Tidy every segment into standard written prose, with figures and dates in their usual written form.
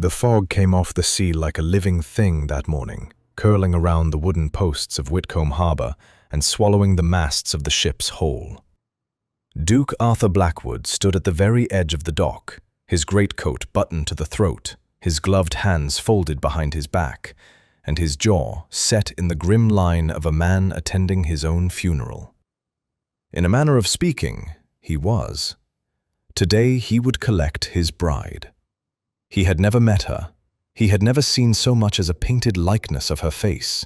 The fog came off the sea like a living thing that morning, curling around the wooden posts of Whitcomb Harbour and swallowing the masts of the ships whole. Duke Arthur Blackwood stood at the very edge of the dock, his greatcoat buttoned to the throat, his gloved hands folded behind his back, and his jaw set in the grim line of a man attending his own funeral. In a manner of speaking, he was. Today he would collect his bride. He had never met her. He had never seen so much as a painted likeness of her face.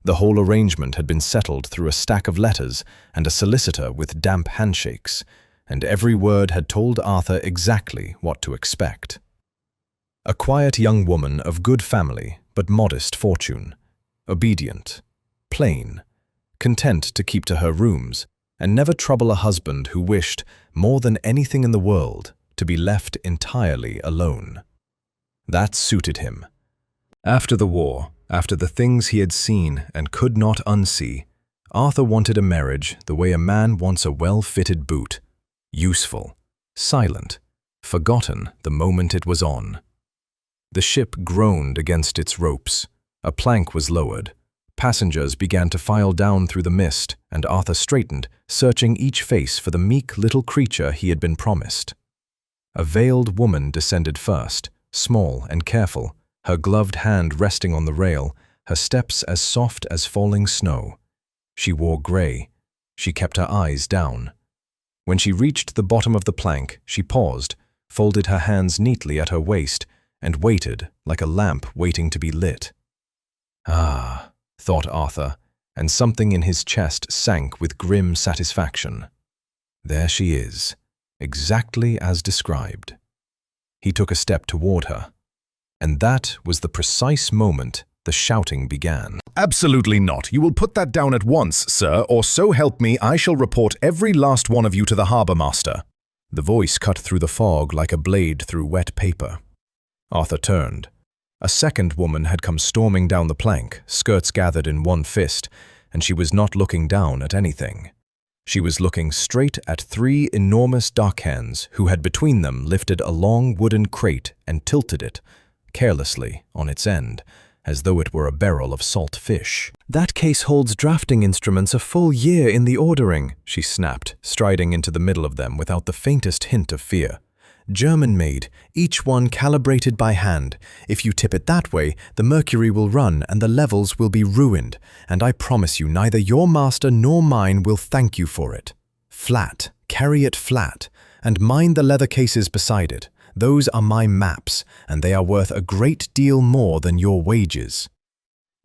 The whole arrangement had been settled through a stack of letters and a solicitor with damp handshakes, and every word had told Arthur exactly what to expect. A quiet young woman of good family but modest fortune, obedient, plain, content to keep to her rooms, and never trouble a husband who wished, more than anything in the world, to be left entirely alone. That suited him. After the war, after the things he had seen and could not unsee, Arthur wanted a marriage the way a man wants a well-fitted boot, useful, silent, forgotten the moment it was on. The ship groaned against its ropes. A plank was lowered. Passengers began to file down through the mist, and Arthur straightened, searching each face for the meek little creature he had been promised. A veiled woman descended first, small and careful, her gloved hand resting on the rail, her steps as soft as falling snow. She wore grey. She kept her eyes down. When she reached the bottom of the plank, she paused, folded her hands neatly at her waist, and waited like a lamp waiting to be lit. Ah, thought Arthur, and something in his chest sank with grim satisfaction. There she is, exactly as described. He took a step toward her, and that was the precise moment the shouting began. Absolutely not. You will put that down at once, sir, or so help me, I shall report every last one of you to the harbour master. The voice cut through the fog like a blade through wet paper. Arthur turned. A second woman had come storming down the plank, skirts gathered in one fist, and she was not looking down at anything. She was looking straight at three enormous dockhands who had between them lifted a long wooden crate and tilted it, carelessly, on its end, as though it were a barrel of salt fish. "That case holds drafting instruments a full year in the ordering," she snapped, striding into the middle of them without the faintest hint of fear. "German-made, each one calibrated by hand. If you tip it that way, the mercury will run and the levels will be ruined, and I promise you neither your master nor mine will thank you for it. Flat, carry it flat, and mind the leather cases beside it. Those are my maps, and they are worth a great deal more than your wages."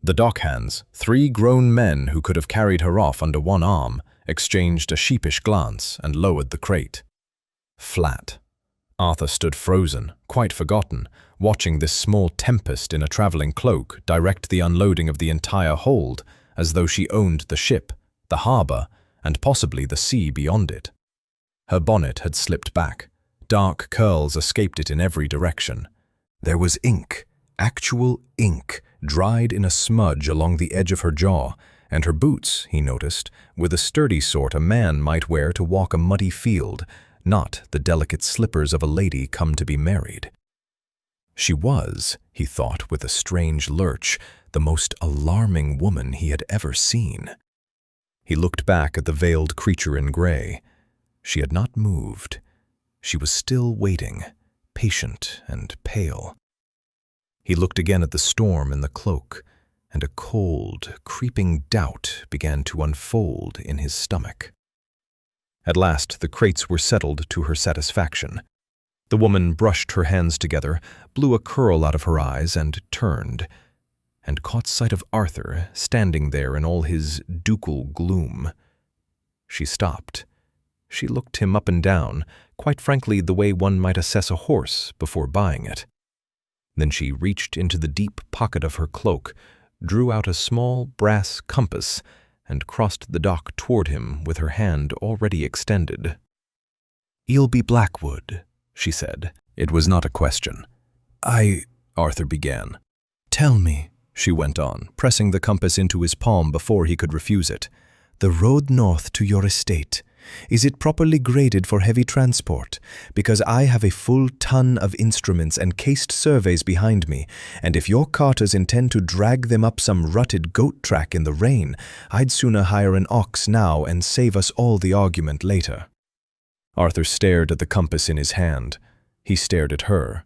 The dockhands, three grown men who could have carried her off under one arm, exchanged a sheepish glance and lowered the crate. Flat. Arthur stood frozen, quite forgotten, watching this small tempest in a travelling cloak direct the unloading of the entire hold, as though she owned the ship, the harbour, and possibly the sea beyond it. Her bonnet had slipped back. Dark curls escaped it in every direction. There was ink, actual ink, dried in a smudge along the edge of her jaw, and her boots, he noticed, were the sturdy sort a man might wear to walk a muddy field, not the delicate slippers of a lady come to be married. She was, he thought with a strange lurch, the most alarming woman he had ever seen. He looked back at the veiled creature in grey. She had not moved. She was still waiting, patient and pale. He looked again at the storm in the cloak, and a cold, creeping doubt began to unfold in his stomach. At last the crates were settled to her satisfaction. The woman brushed her hands together, blew a curl out of her eyes, and turned, and caught sight of Arthur standing there in all his ducal gloom. She stopped. She looked him up and down, quite frankly the way one might assess a horse before buying it. Then she reached into the deep pocket of her cloak, drew out a small brass compass, and crossed the dock toward him with her hand already extended. "You'll be Blackwood," she said. It was not a question. Arthur began. "Tell me," she went on, pressing the compass into his palm before he could refuse it. "The road north to your estate. Is it properly graded for heavy transport? Because I have a full ton of instruments and cased surveys behind me, and if your carters intend to drag them up some rutted goat track in the rain, I'd sooner hire an ox now and save us all the argument later." Arthur stared at the compass in his hand. He stared at her.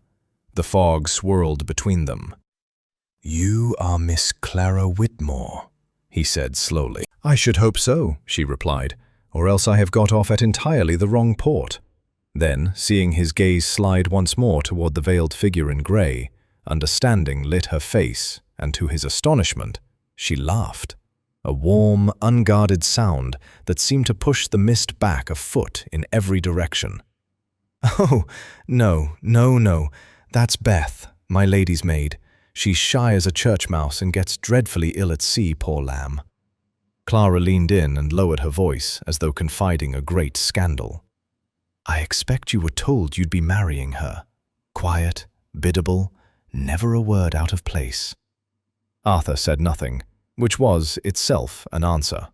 The fog swirled between them. "You are Miss Clara Whitmore," he said slowly. "I should hope so," she replied, "or else I have got off at entirely the wrong port." Then, seeing his gaze slide once more toward the veiled figure in grey, understanding lit her face, and to his astonishment, she laughed. A warm, unguarded sound that seemed to push the mist back a foot in every direction. "Oh, no, that's Beth, my lady's maid. She's shy as a church mouse and gets dreadfully ill at sea, poor lamb." Clara leaned in and lowered her voice as though confiding a great scandal. "I expect you were told you'd be marrying her. Quiet, biddable, never a word out of place." Arthur said nothing, which was itself an answer.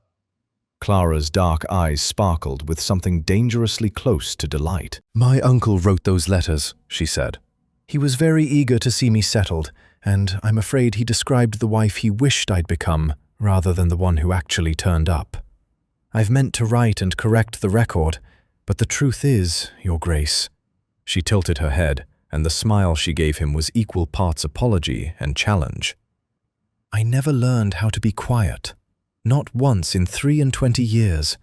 Clara's dark eyes sparkled with something dangerously close to delight. "My uncle wrote those letters," she said. "He was very eager to see me settled, and I'm afraid he described the wife he wished I'd become, rather than the one who actually turned up. I've meant to write and correct the record, but the truth is, Your Grace." She tilted her head, and the smile she gave him was equal parts apology and challenge. "I never learned how to be quiet. Not once in 23 years,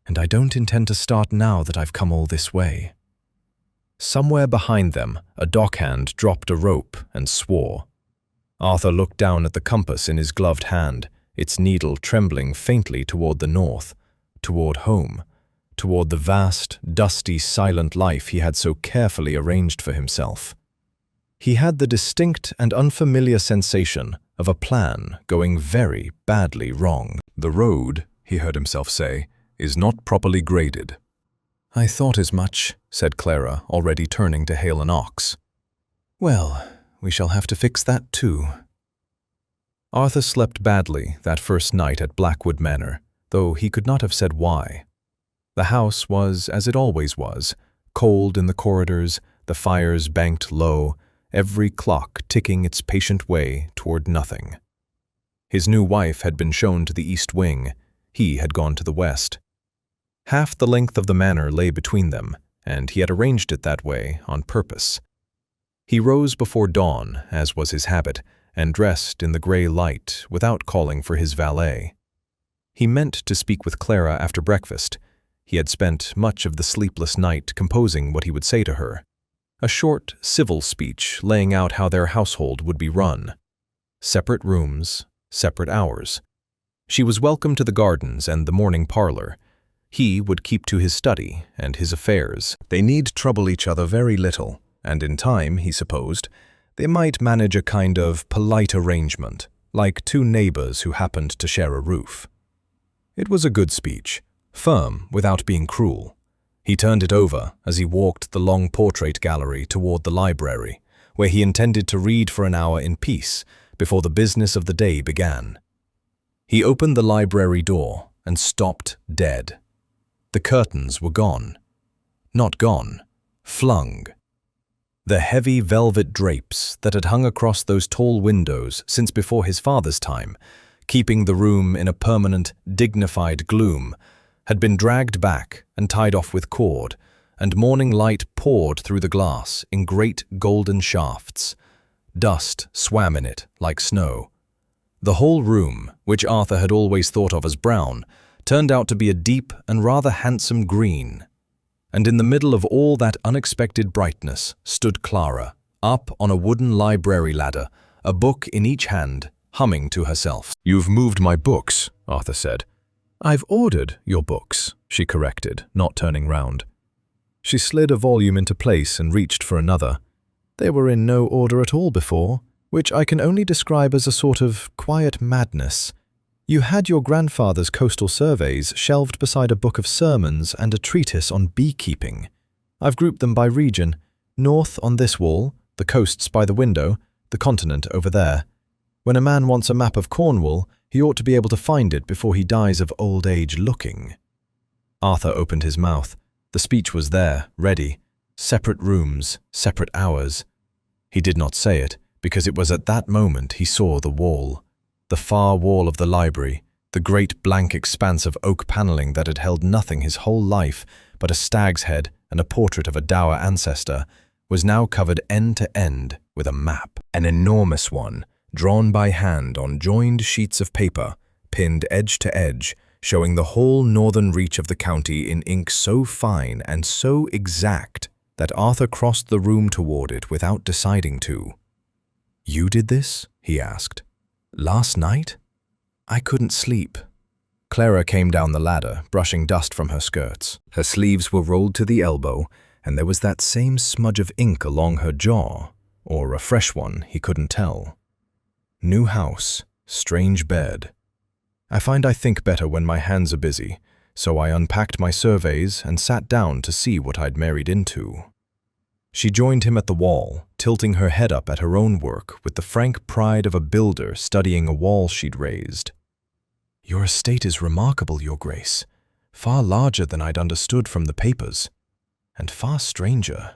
and I don't intend to start now that I've come all this way." Somewhere behind them, a dockhand dropped a rope and swore. Arthur looked down at the compass in his gloved hand, its needle trembling faintly toward the north, toward home, toward the vast, dusty, silent life he had so carefully arranged for himself. He had the distinct and unfamiliar sensation of a plan going very badly wrong. "The road," he heard himself say, "is not properly graded." "I thought as much," said Clara, already turning to hail an ox. "Well, we shall have to fix that too." Arthur slept badly that first night at Blackwood Manor, though he could not have said why. The house was as it always was, cold in the corridors, the fires banked low, every clock ticking its patient way toward nothing. His new wife had been shown to the east wing, he had gone to the west. Half the length of the manor lay between them, and he had arranged it that way on purpose. He rose before dawn, as was his habit, and dressed in the grey light without calling for his valet. He meant to speak with Clara after breakfast. He had spent much of the sleepless night composing what he would say to her. A short, civil speech laying out how their household would be run. Separate rooms, separate hours. She was welcome to the gardens and the morning parlor. He would keep to his study and his affairs. They need trouble each other very little, and in time, he supposed, they might manage a kind of polite arrangement, like two neighbors who happened to share a roof. It was a good speech, firm without being cruel. He turned it over as he walked the long portrait gallery toward the library, where he intended to read for an hour in peace before the business of the day began. He opened the library door and stopped dead. The curtains were gone. Not gone, flung. The heavy velvet drapes that had hung across those tall windows since before his father's time, keeping the room in a permanent, dignified gloom, had been dragged back and tied off with cord, and morning light poured through the glass in great golden shafts. Dust swam in it like snow. The whole room, which Arthur had always thought of as brown, turned out to be a deep and rather handsome green. And in the middle of all that unexpected brightness stood Clara, up on a wooden library ladder, a book in each hand, humming to herself. "You've moved my books," Arthur said. "I've ordered your books," she corrected, not turning round. She slid a volume into place and reached for another. They were in no order at all before, which I can only describe as a sort of quiet madness. You had your grandfather's coastal surveys shelved beside a book of sermons and a treatise on beekeeping. I've grouped them by region. North on this wall, the coasts by the window, the continent over there. When a man wants a map of Cornwall, he ought to be able to find it before he dies of old age looking. Arthur opened his mouth. The speech was there, ready. Separate rooms, separate hours. He did not say it, because it was at that moment he saw the wall. The far wall of the library, the great blank expanse of oak paneling that had held nothing his whole life but a stag's head and a portrait of a dour ancestor, was now covered end to end with a map. An enormous one, drawn by hand on joined sheets of paper, pinned edge to edge, showing the whole northern reach of the county in ink so fine and so exact that Arthur crossed the room toward it without deciding to. "You did this?" he asked. "Last night?" "I couldn't sleep." Clara came down the ladder, brushing dust from her skirts. Her sleeves were rolled to the elbow, and there was that same smudge of ink along her jaw, or a fresh one, he couldn't tell. New house, strange bed. I find I think better when my hands are busy, so I unpacked my surveys and sat down to see what I'd married into. She joined him at the wall, tilting her head up at her own work with the frank pride of a builder studying a wall she'd raised. "Your estate is remarkable, Your Grace. Far larger than I'd understood from the papers. And far stranger."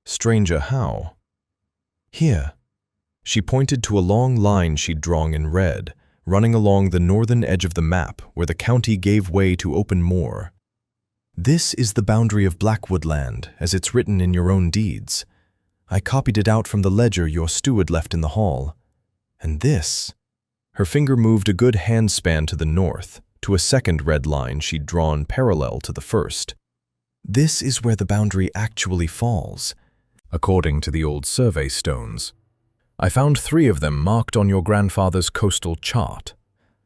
"Stranger how?" "Here." She pointed to a long line she'd drawn in red, running along the northern edge of the map where the county gave way to open moor. "This is the boundary of Blackwood land, as it's written in your own deeds. I copied it out from the ledger your steward left in the hall. And this—" Her finger moved a good handspan to the north, to a second red line she'd drawn parallel to the first. "This is where the boundary actually falls, according to the old survey stones. I found 3 of them marked on your grandfather's coastal chart.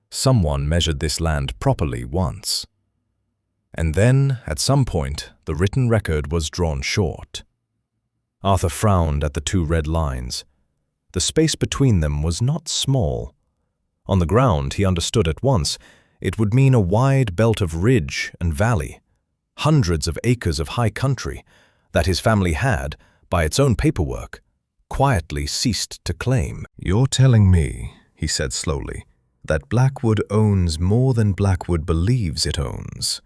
Someone measured this land properly once. And then, at some point, the written record was drawn short." Arthur frowned at the 2 red lines. The space between them was not small. On the ground, he understood at once, it would mean a wide belt of ridge and valley, hundreds of acres of high country that his family had, by its own paperwork, quietly ceased to claim. "You're telling me," he said slowly, "that Blackwood owns more than Blackwood believes it owns.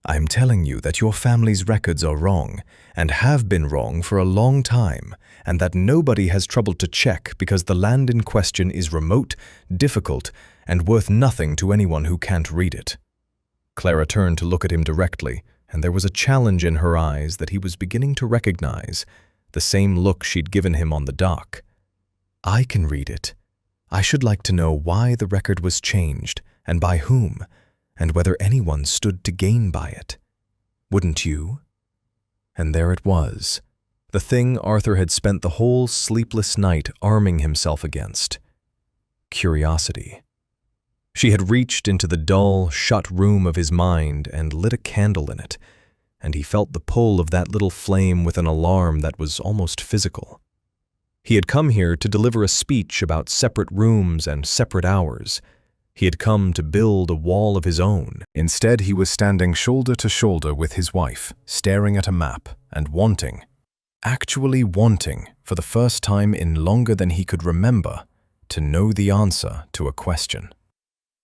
I'm telling you that your family's records are wrong, and have been wrong for a long time, and that nobody has troubled to check because the land in question is remote, difficult, and worth nothing to anyone who can't read it." Clara turned to look at him directly, and there was a challenge in her eyes that he was beginning to recognize, the same look she'd given him on the dock. "I can read it. I should like to know why the record was changed, and by whom, and whether anyone stood to gain by it. Wouldn't you?" And there it was, the thing Arthur had spent the whole sleepless night arming himself against. Curiosity. She had reached into the dull, shut room of his mind and lit a candle in it, and he felt the pull of that little flame with an alarm that was almost physical. He had come here to deliver a speech about separate rooms and separate hours. He had come to build a wall of his own. Instead, he was standing shoulder to shoulder with his wife, staring at a map and wanting, actually wanting, for the first time in longer than he could remember, to know the answer to a question.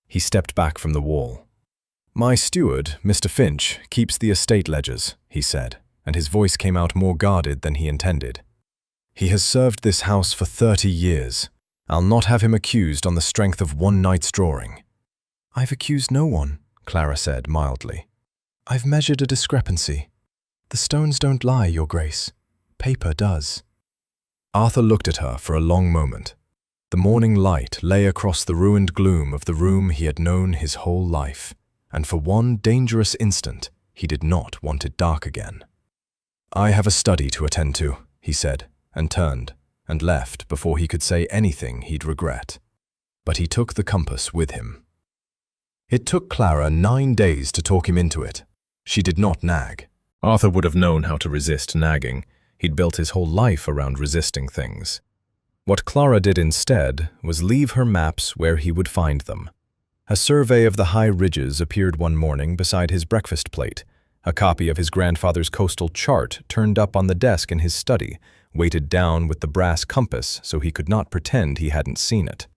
He stepped back from the wall. "My steward, Mr. Finch, keeps the estate ledgers," he said, and his voice came out more guarded than he intended. "He has served this house for 30 years. I'll not have him accused on the strength of one night's drawing." "I've accused no one," Clara said mildly. "I've measured a discrepancy. The stones don't lie, Your Grace. Paper does." Arthur looked at her for a long moment. The morning light lay across the ruined gloom of the room he had known his whole life, and for one dangerous instant he did not want it dark again. "I have a study to attend to," he said, and turned, and left before he could say anything he'd regret. But he took the compass with him. It took Clara 9 days to talk him into it. She did not nag. Arthur would have known how to resist nagging. He'd built his whole life around resisting things. What Clara did instead was leave her maps where he would find them. A survey of the high ridges appeared one morning beside his breakfast plate. A copy of his grandfather's coastal chart turned up on the desk in his study, weighted down with the brass compass so he could not pretend he hadn't seen it.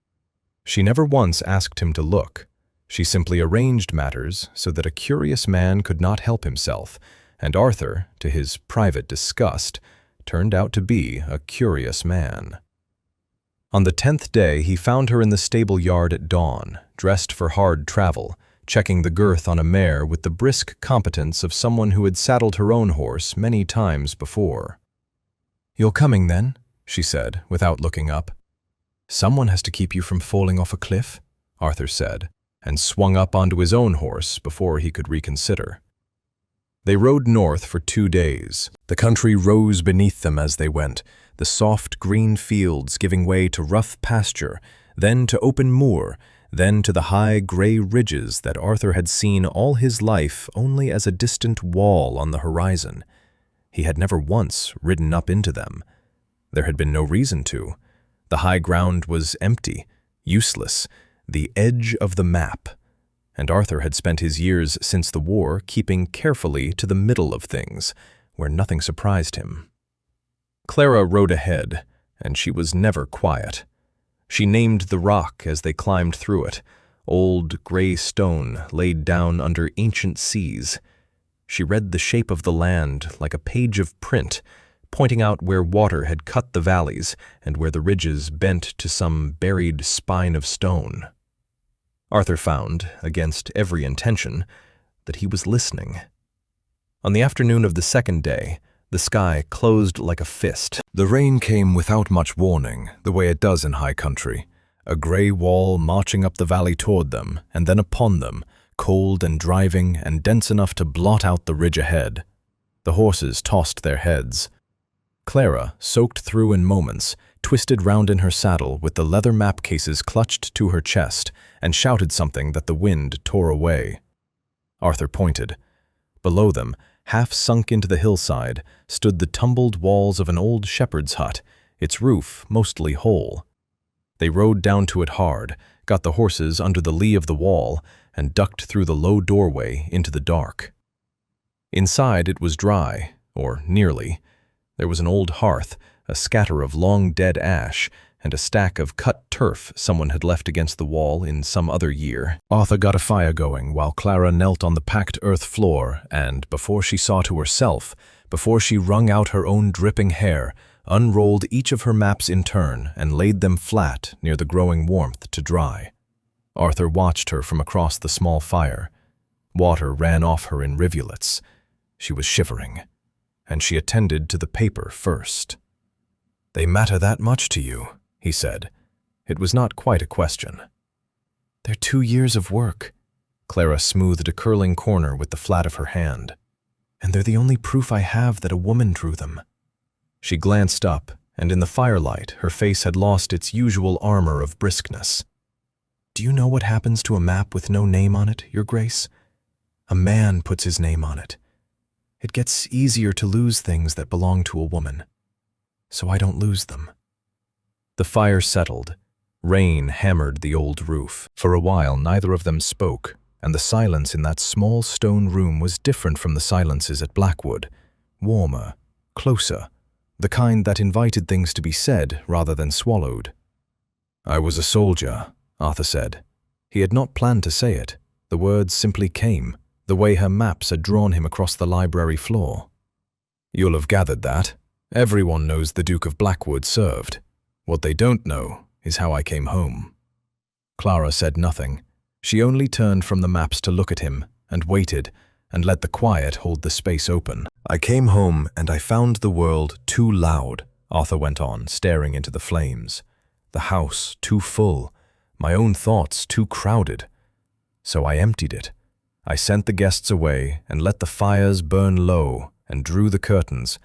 She never once asked him to look. She simply arranged matters so that a curious man could not help himself, and Arthur, to his private disgust, turned out to be a curious man. On the 10th day, he found her in the stable yard at dawn, dressed for hard travel, checking the girth on a mare with the brisk competence of someone who had saddled her own horse many times before. "You're coming, then?" she said, without looking up. "Someone has to keep you from falling off a cliff," Arthur said, and swung up onto his own horse before he could reconsider. They rode north for 2 days. The country rose beneath them as they went, the soft green fields giving way to rough pasture, then to open moor, then to the high gray ridges that Arthur had seen all his life only as a distant wall on the horizon. He had never once ridden up into them. There had been no reason to. The high ground was empty, useless, the edge of the map, and Arthur had spent his years since the war keeping carefully to the middle of things, where nothing surprised him. Clara rode ahead, and she was never quiet. She named the rock as they climbed through it, old gray stone laid down under ancient seas. She read the shape of the land like a page of print, pointing out where water had cut the valleys and where the ridges bent to some buried spine of stone. Arthur found, against every intention, that he was listening. On the afternoon of the 2nd day, the sky closed like a fist. The rain came without much warning, the way it does in high country, a gray wall marching up the valley toward them, and then upon them, cold and driving and dense enough to blot out the ridge ahead. The horses tossed their heads. Clara, soaked through in moments, twisted round in her saddle with the leather map cases clutched to her chest, and shouted something that the wind tore away. Arthur pointed. Below them, half sunk into the hillside, stood the tumbled walls of an old shepherd's hut, its roof mostly whole. They rode down to it hard, got the horses under the lee of the wall, and ducked through the low doorway into the dark. Inside it was dry, or nearly. There was an old hearth, a scatter of long dead ash, and a stack of cut turf someone had left against the wall in some other year. Arthur got a fire going while Clara knelt on the packed earth floor and, before she saw to herself, before she wrung out her own dripping hair, unrolled each of her maps in turn and laid them flat near the growing warmth to dry. Arthur watched her from across the small fire. Water ran off her in rivulets. She was shivering, and she attended to the paper first. "They matter that much to you?" he said. It was not quite a question. "They're 2 years of work." Clara smoothed a curling corner with the flat of her hand. "And they're the only proof I have that a woman drew them." She glanced up, and in the firelight her face had lost its usual armor of briskness. "Do you know what happens to a map with no name on it, Your Grace? A man puts his name on it. It gets easier to lose things that belong to a woman, so I don't lose them." The fire settled. Rain hammered the old roof. For a while neither of them spoke, and the silence in that small stone room was different from the silences at Blackwood, warmer, closer, the kind that invited things to be said rather than swallowed. "I was a soldier," Arthur said. He had not planned to say it. The words simply came, the way her maps had drawn him across the library floor. "You'll have gathered that. Everyone knows the Duke of Blackwood served. What they don't know is how I came home." Clara said nothing. She only turned from the maps to look at him, and waited, and let the quiet hold the space open. "I came home and I found the world too loud," Arthur went on, staring into the flames. "The house too full, my own thoughts too crowded. So I emptied it. I sent the guests away and let the fires burn low and drew the curtains,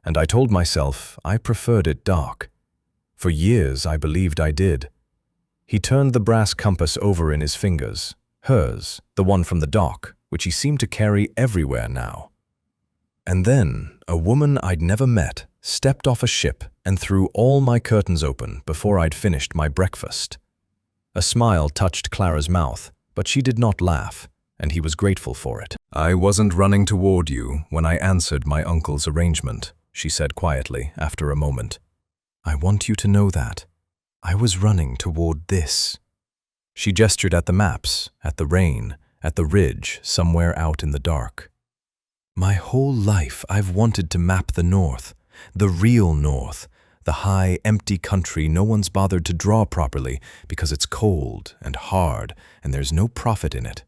and I told myself I preferred it dark. For years I believed I did." He turned the brass compass over in his fingers, hers, the one from the dock, which he seemed to carry everywhere now. "And then a woman I'd never met stepped off a ship and threw all my curtains open before I'd finished my breakfast." A smile touched Clara's mouth, but she did not laugh, and he was grateful for it. "I wasn't running toward you when I answered my uncle's arrangement," she said quietly after a moment. "I want you to know that. I was running toward this." She gestured at the maps, at the rain, at the ridge somewhere out in the dark. My whole life I've wanted to map the north, the real north, the high, empty country no one's bothered to draw properly because it's cold and hard and there's no profit in it.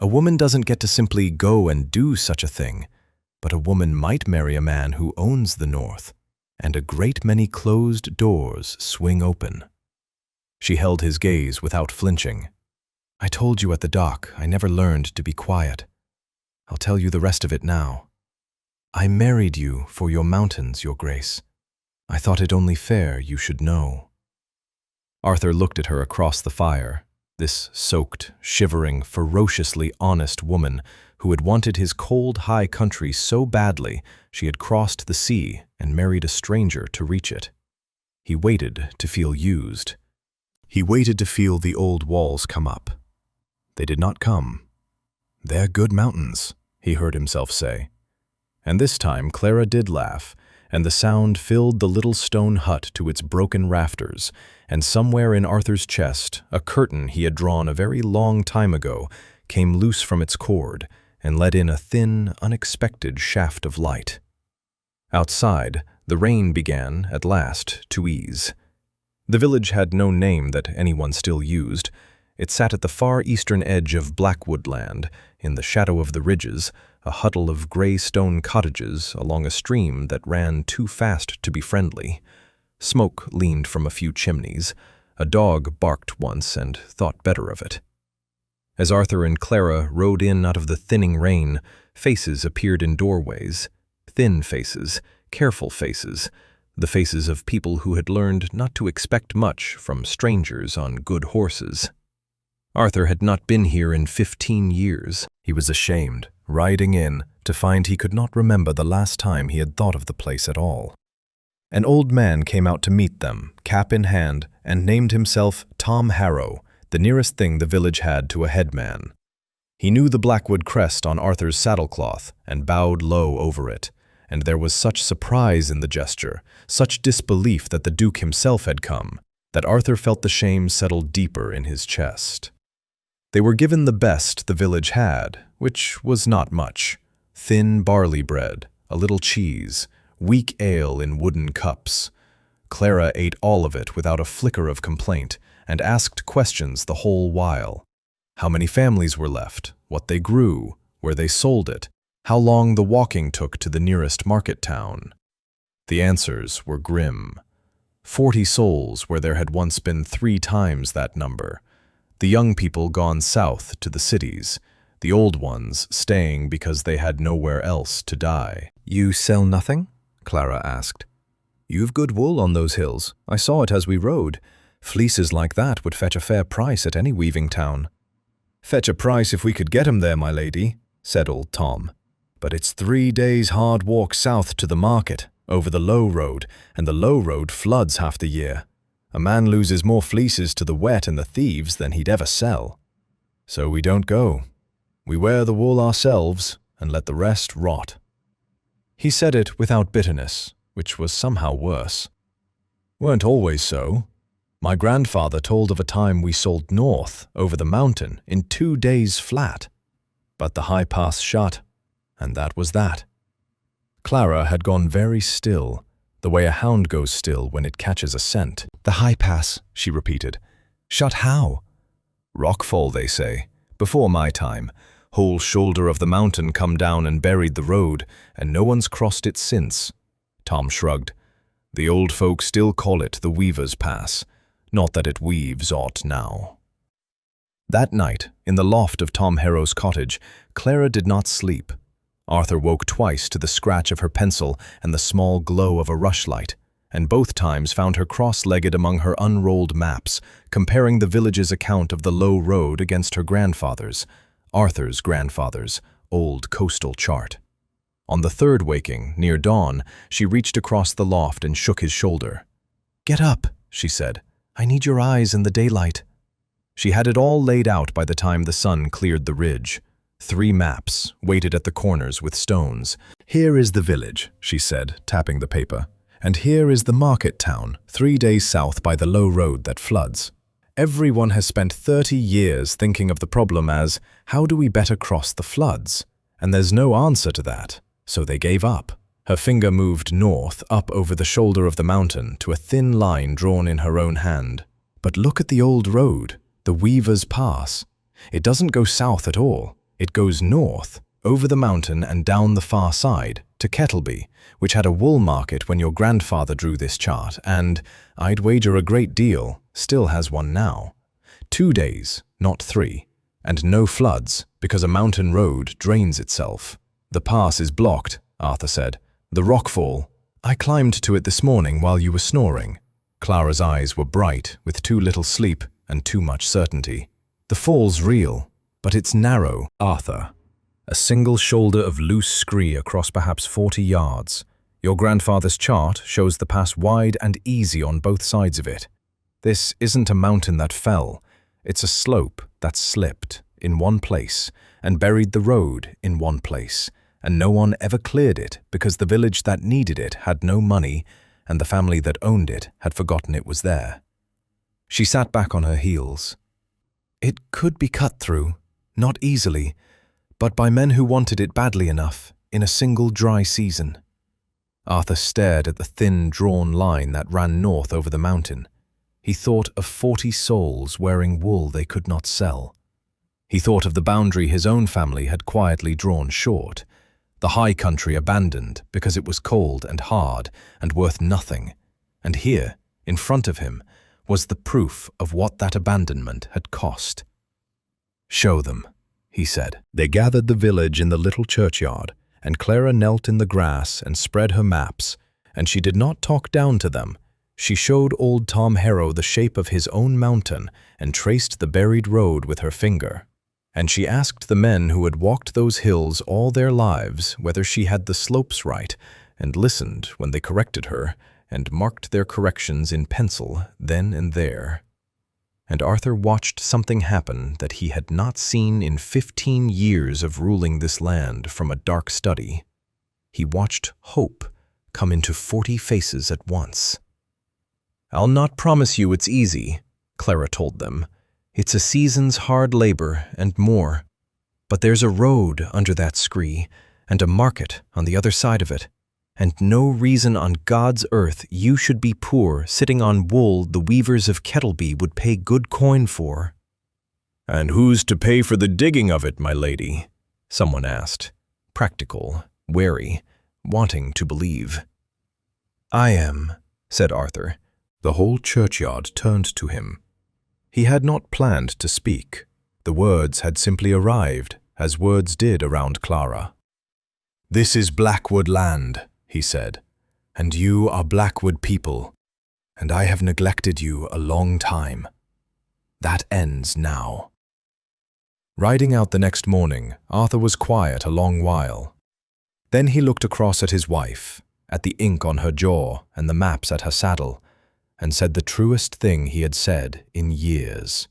A woman doesn't get to simply go and do such a thing, but a woman might marry a man who owns the north, and a great many closed doors swing open. She held his gaze without flinching. I told you at the dock I never learned to be quiet. I'll tell you the rest of it now. I married you for your mountains, Your Grace. I thought it only fair you should know. Arthur looked at her across the fire, this soaked, shivering, ferociously honest woman who had wanted his cold, high country so badly she had crossed the sea and married a stranger to reach it. He waited to feel used. He waited to feel the old walls come up. They did not come. They're good mountains, he heard himself say. And this time Clara did laugh, and the sound filled the little stone hut to its broken rafters, and somewhere in Arthur's chest, a curtain he had drawn a very long time ago came loose from its cord and let in a thin, unexpected shaft of light. Outside, the rain began, at last, to ease. The village had no name that anyone still used. It sat at the far eastern edge of Blackwood Land, in the shadow of the ridges, a huddle of gray stone cottages along a stream that ran too fast to be friendly. Smoke leaned from a few chimneys. A dog barked once and thought better of it. As Arthur and Clara rode in out of the thinning rain, faces appeared in doorways. Thin faces, careful faces, the faces of people who had learned not to expect much from strangers on good horses. Arthur had not been here in 15 years. He was ashamed, riding in, to find he could not remember the last time he had thought of the place at all. An old man came out to meet them, cap in hand, and named himself Tom Harrow, the nearest thing the village had to a headman. He knew the Blackwood crest on Arthur's saddlecloth and bowed low over it, and there was such surprise in the gesture, such disbelief that the Duke himself had come, that Arthur felt the shame settle deeper in his chest. They were given the best the village had, which was not much: thin barley bread, a little cheese, weak ale in wooden cups. Clara ate all of it without a flicker of complaint, and asked questions the whole while. How many families were left, what they grew, where they sold it, how long the walking took to the nearest market town. The answers were grim. 40 souls where there had once been 3 times that number. The young people gone south to the cities, the old ones staying because they had nowhere else to die. You sell nothing? Clara asked. You've good wool on those hills. I saw it as we rode. Fleeces like that would fetch a fair price at any weaving town. Fetch a price if we could get 'em there, my lady, said old Tom. But it's 3 days' hard walk south to the market, over the low road, and the low road floods half the year. A man loses more fleeces to the wet and the thieves than he'd ever sell. So we don't go. We wear the wool ourselves and let the rest rot. He said it without bitterness, which was somehow worse. Weren't always so. My grandfather told of a time we sold north, over the mountain, in 2 days flat. But the high pass shut, and that was that. Clara had gone very still, the way a hound goes still when it catches a scent. The high pass, she repeated. Shut how? Rockfall, they say. Before my time, whole shoulder of the mountain come down and buried the road, and no one's crossed it since. Tom shrugged. The old folk still call it the Weaver's Pass. Not that it weaves aught now. That night, in the loft of Tom Harrow's cottage, Clara did not sleep. Arthur woke twice to the scratch of her pencil and the small glow of a rushlight, and both times found her cross-legged among her unrolled maps, comparing the village's account of the low road against her grandfather's, Arthur's grandfather's, old coastal chart. On the third waking, near dawn, she reached across the loft and shook his shoulder. Get up, she said. I need your eyes in the daylight. She had it all laid out by the time the sun cleared the ridge. 3 maps, weighted at the corners with stones. Here is the village, she said, tapping the paper. And here is the market town, 3 days south by the low road that floods. Everyone has spent 30 years thinking of the problem as, how do we better cross the floods? And there's no answer to that, so they gave up. Her finger moved north, up over the shoulder of the mountain, to a thin line drawn in her own hand. But look at the old road, the Weaver's Pass. It doesn't go south at all. It goes north, over the mountain and down the far side, to Kettleby, which had a wool market when your grandfather drew this chart, and, I'd wager a great deal, still has one now. 2 days, not 3, and no floods, because a mountain road drains itself. The pass is blocked, Arthur said. The rockfall. I climbed to it this morning while you were snoring. Clara's eyes were bright, with too little sleep and too much certainty. The fall's real, but it's narrow, Arthur. A single shoulder of loose scree across perhaps 40 yards. Your grandfather's chart shows the pass wide and easy on both sides of it. This isn't a mountain that fell. It's a slope that slipped in one place and buried the road in one place, and no one ever cleared it because the village that needed it had no money and the family that owned it had forgotten it was there. She sat back on her heels. It could be cut through, not easily, but by men who wanted it badly enough in a single dry season. Arthur stared at the thin, drawn line that ran north over the mountain. He thought of 40 souls wearing wool they could not sell. He thought of the boundary his own family had quietly drawn short, the high country abandoned because it was cold and hard and worth nothing. And here, in front of him, was the proof of what that abandonment had cost. "Show them," he said. They gathered the village in the little churchyard, and Clara knelt in the grass and spread her maps, and she did not talk down to them. She showed old Tom Harrow the shape of his own mountain and traced the buried road with her finger. And she asked the men who had walked those hills all their lives whether she had the slopes right, and listened when they corrected her, and marked their corrections in pencil then and there. And Arthur watched something happen that he had not seen in 15 years of ruling this land from a dark study. He watched hope come into 40 faces at once. "I'll not promise you it's easy," Clara told them. "It's a season's hard labor and more. But there's a road under that scree, and a market on the other side of it, and no reason on God's earth you should be poor sitting on wool the weavers of Kettleby would pay good coin for." "And who's to pay for the digging of it, my lady?" someone asked, practical, wary, wanting to believe. "I am," said Arthur. The whole churchyard turned to him. He had not planned to speak. The words had simply arrived, as words did around Clara. "This is Blackwood land," he said, "and you are Blackwood people, and I have neglected you a long time. That ends now." Riding out the next morning, Arthur was quiet a long while. Then he looked across at his wife, at the ink on her jaw and the maps at her saddle, and said the truest thing he had said in years.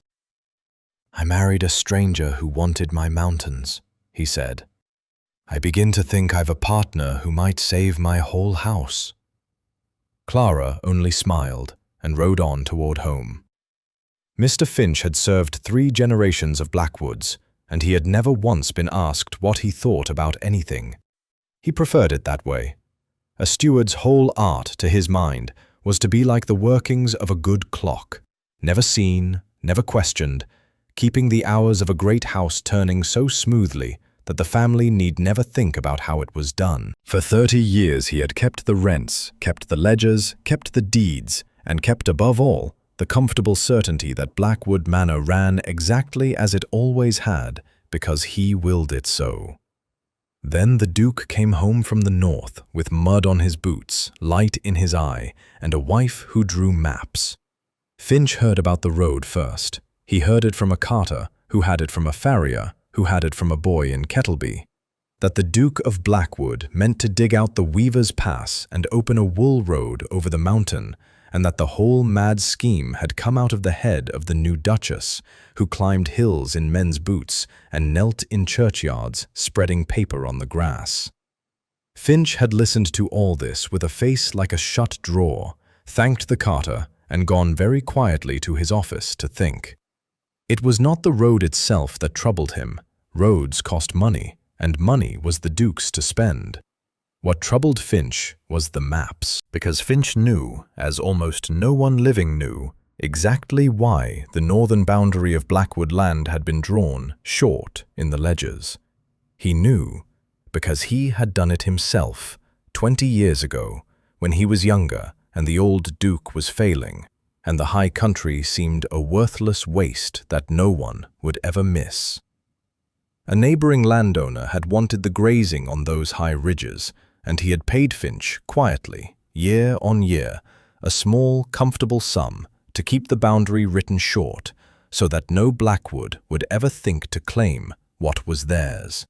"I married a stranger who wanted my mountains," he said. "I begin to think I've a partner who might save my whole house." Clara only smiled and rode on toward home. Mr. Finch had served 3 generations of Blackwoods, and he had never once been asked what he thought about anything. He preferred it that way. A steward's whole art, to his mind, was to be like the workings of a good clock, never seen, never questioned, keeping the hours of a great house turning so smoothly that the family need never think about how it was done. For 30 years he had kept the rents, kept the ledgers, kept the deeds, and kept above all the comfortable certainty that Blackwood Manor ran exactly as it always had because he willed it so. Then the Duke came home from the north with mud on his boots, light in his eye, and a wife who drew maps. Finch heard about the road first. He heard it from a carter, who had it from a farrier, who had it from a boy in Kettleby. That the Duke of Blackwood meant to dig out the Weaver's Pass and open a wool road over the mountain, and that the whole mad scheme had come out of the head of the new Duchess, who climbed hills in men's boots and knelt in churchyards, spreading paper on the grass. Finch had listened to all this with a face like a shut drawer, thanked the carter, and gone very quietly to his office to think. It was not the road itself that troubled him. Roads cost money, and money was the Duke's to spend. What troubled Finch was the maps, because Finch knew, as almost no one living knew, exactly why the northern boundary of Blackwood Land had been drawn short in the ledgers. He knew because he had done it himself 20 years ago, when he was younger and the old Duke was failing, and the high country seemed a worthless waste that no one would ever miss. A neighboring landowner had wanted the grazing on those high ridges, and he had paid Finch quietly, year on year, a small, comfortable sum to keep the boundary written short, so that no Blackwood would ever think to claim what was theirs.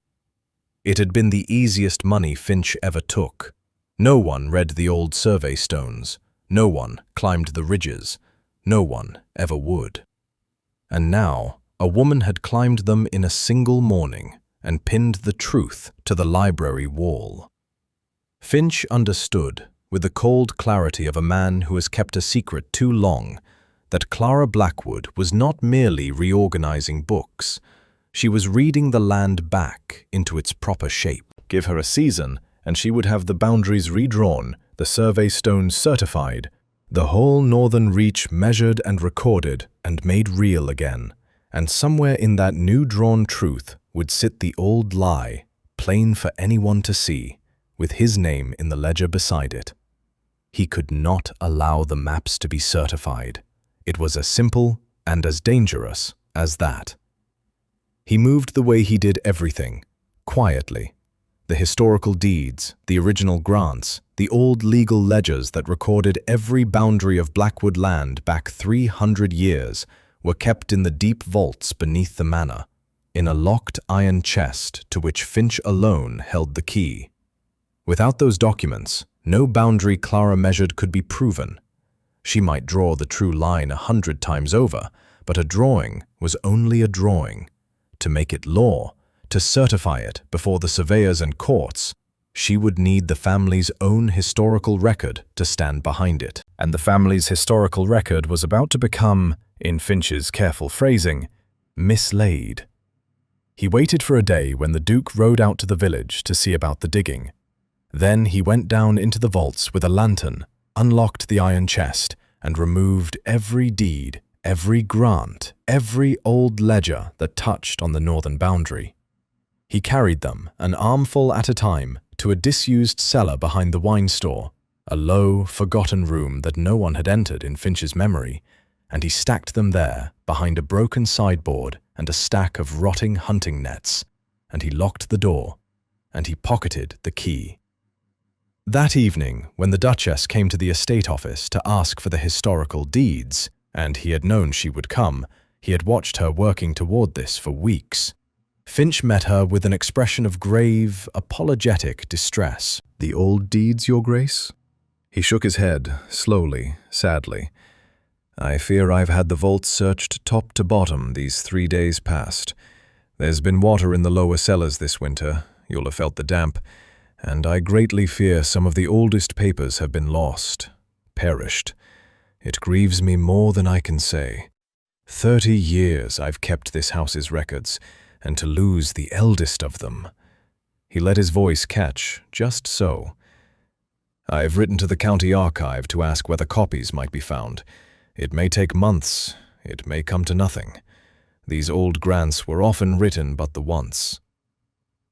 It had been the easiest money Finch ever took. No one read the old survey stones, no one climbed the ridges, no one ever would. And now, a woman had climbed them in a single morning and pinned the truth to the library wall. Finch understood, with the cold clarity of a man who has kept a secret too long, that Clara Blackwood was not merely reorganizing books. She was reading the land back into its proper shape. Give her a season, and she would have the boundaries redrawn, the survey stones certified, the whole northern reach measured and recorded and made real again. And somewhere in that new drawn truth would sit the old lie, plain for anyone to see, with his name in the ledger beside it. He could not allow the maps to be certified. It was as simple and as dangerous as that. He moved the way he did everything, quietly. The historical deeds, the original grants, the old legal ledgers that recorded every boundary of Blackwood Land back 300 years were kept in the deep vaults beneath the manor, in a locked iron chest to which Finch alone held the key. Without those documents, no boundary Clara measured could be proven. She might draw the true line 100 times over, but a drawing was only a drawing. To make it law, to certify it before the surveyors and courts, she would need the family's own historical record to stand behind it. And the family's historical record was about to become, in Finch's careful phrasing, mislaid. He waited for a day when the Duke rode out to the village to see about the digging. Then he went down into the vaults with a lantern, unlocked the iron chest, and removed every deed, every grant, every old ledger that touched on the northern boundary. He carried them, an armful at a time, to a disused cellar behind the wine store, a low, forgotten room that no one had entered in Finch's memory, and he stacked them there, behind a broken sideboard and a stack of rotting hunting nets, and he locked the door, and he pocketed the key. That evening, when the Duchess came to the estate office to ask for the historical deeds, and he had known she would come, he had watched her working toward this for weeks. Finch met her with an expression of grave, apologetic distress. "The old deeds, Your Grace?" He shook his head, slowly, sadly. "I fear I've had the vaults searched top to bottom these 3 days past. There's been water in the lower cellars this winter, you'll have felt the damp, and I greatly fear some of the oldest papers have been lost, perished. It grieves me more than I can say. 30 years I've kept this house's records, and to lose the eldest of them." He let his voice catch, just so. "I've written to the county archive to ask whether copies might be found. It may take months, it may come to nothing. These old grants were often written but the once."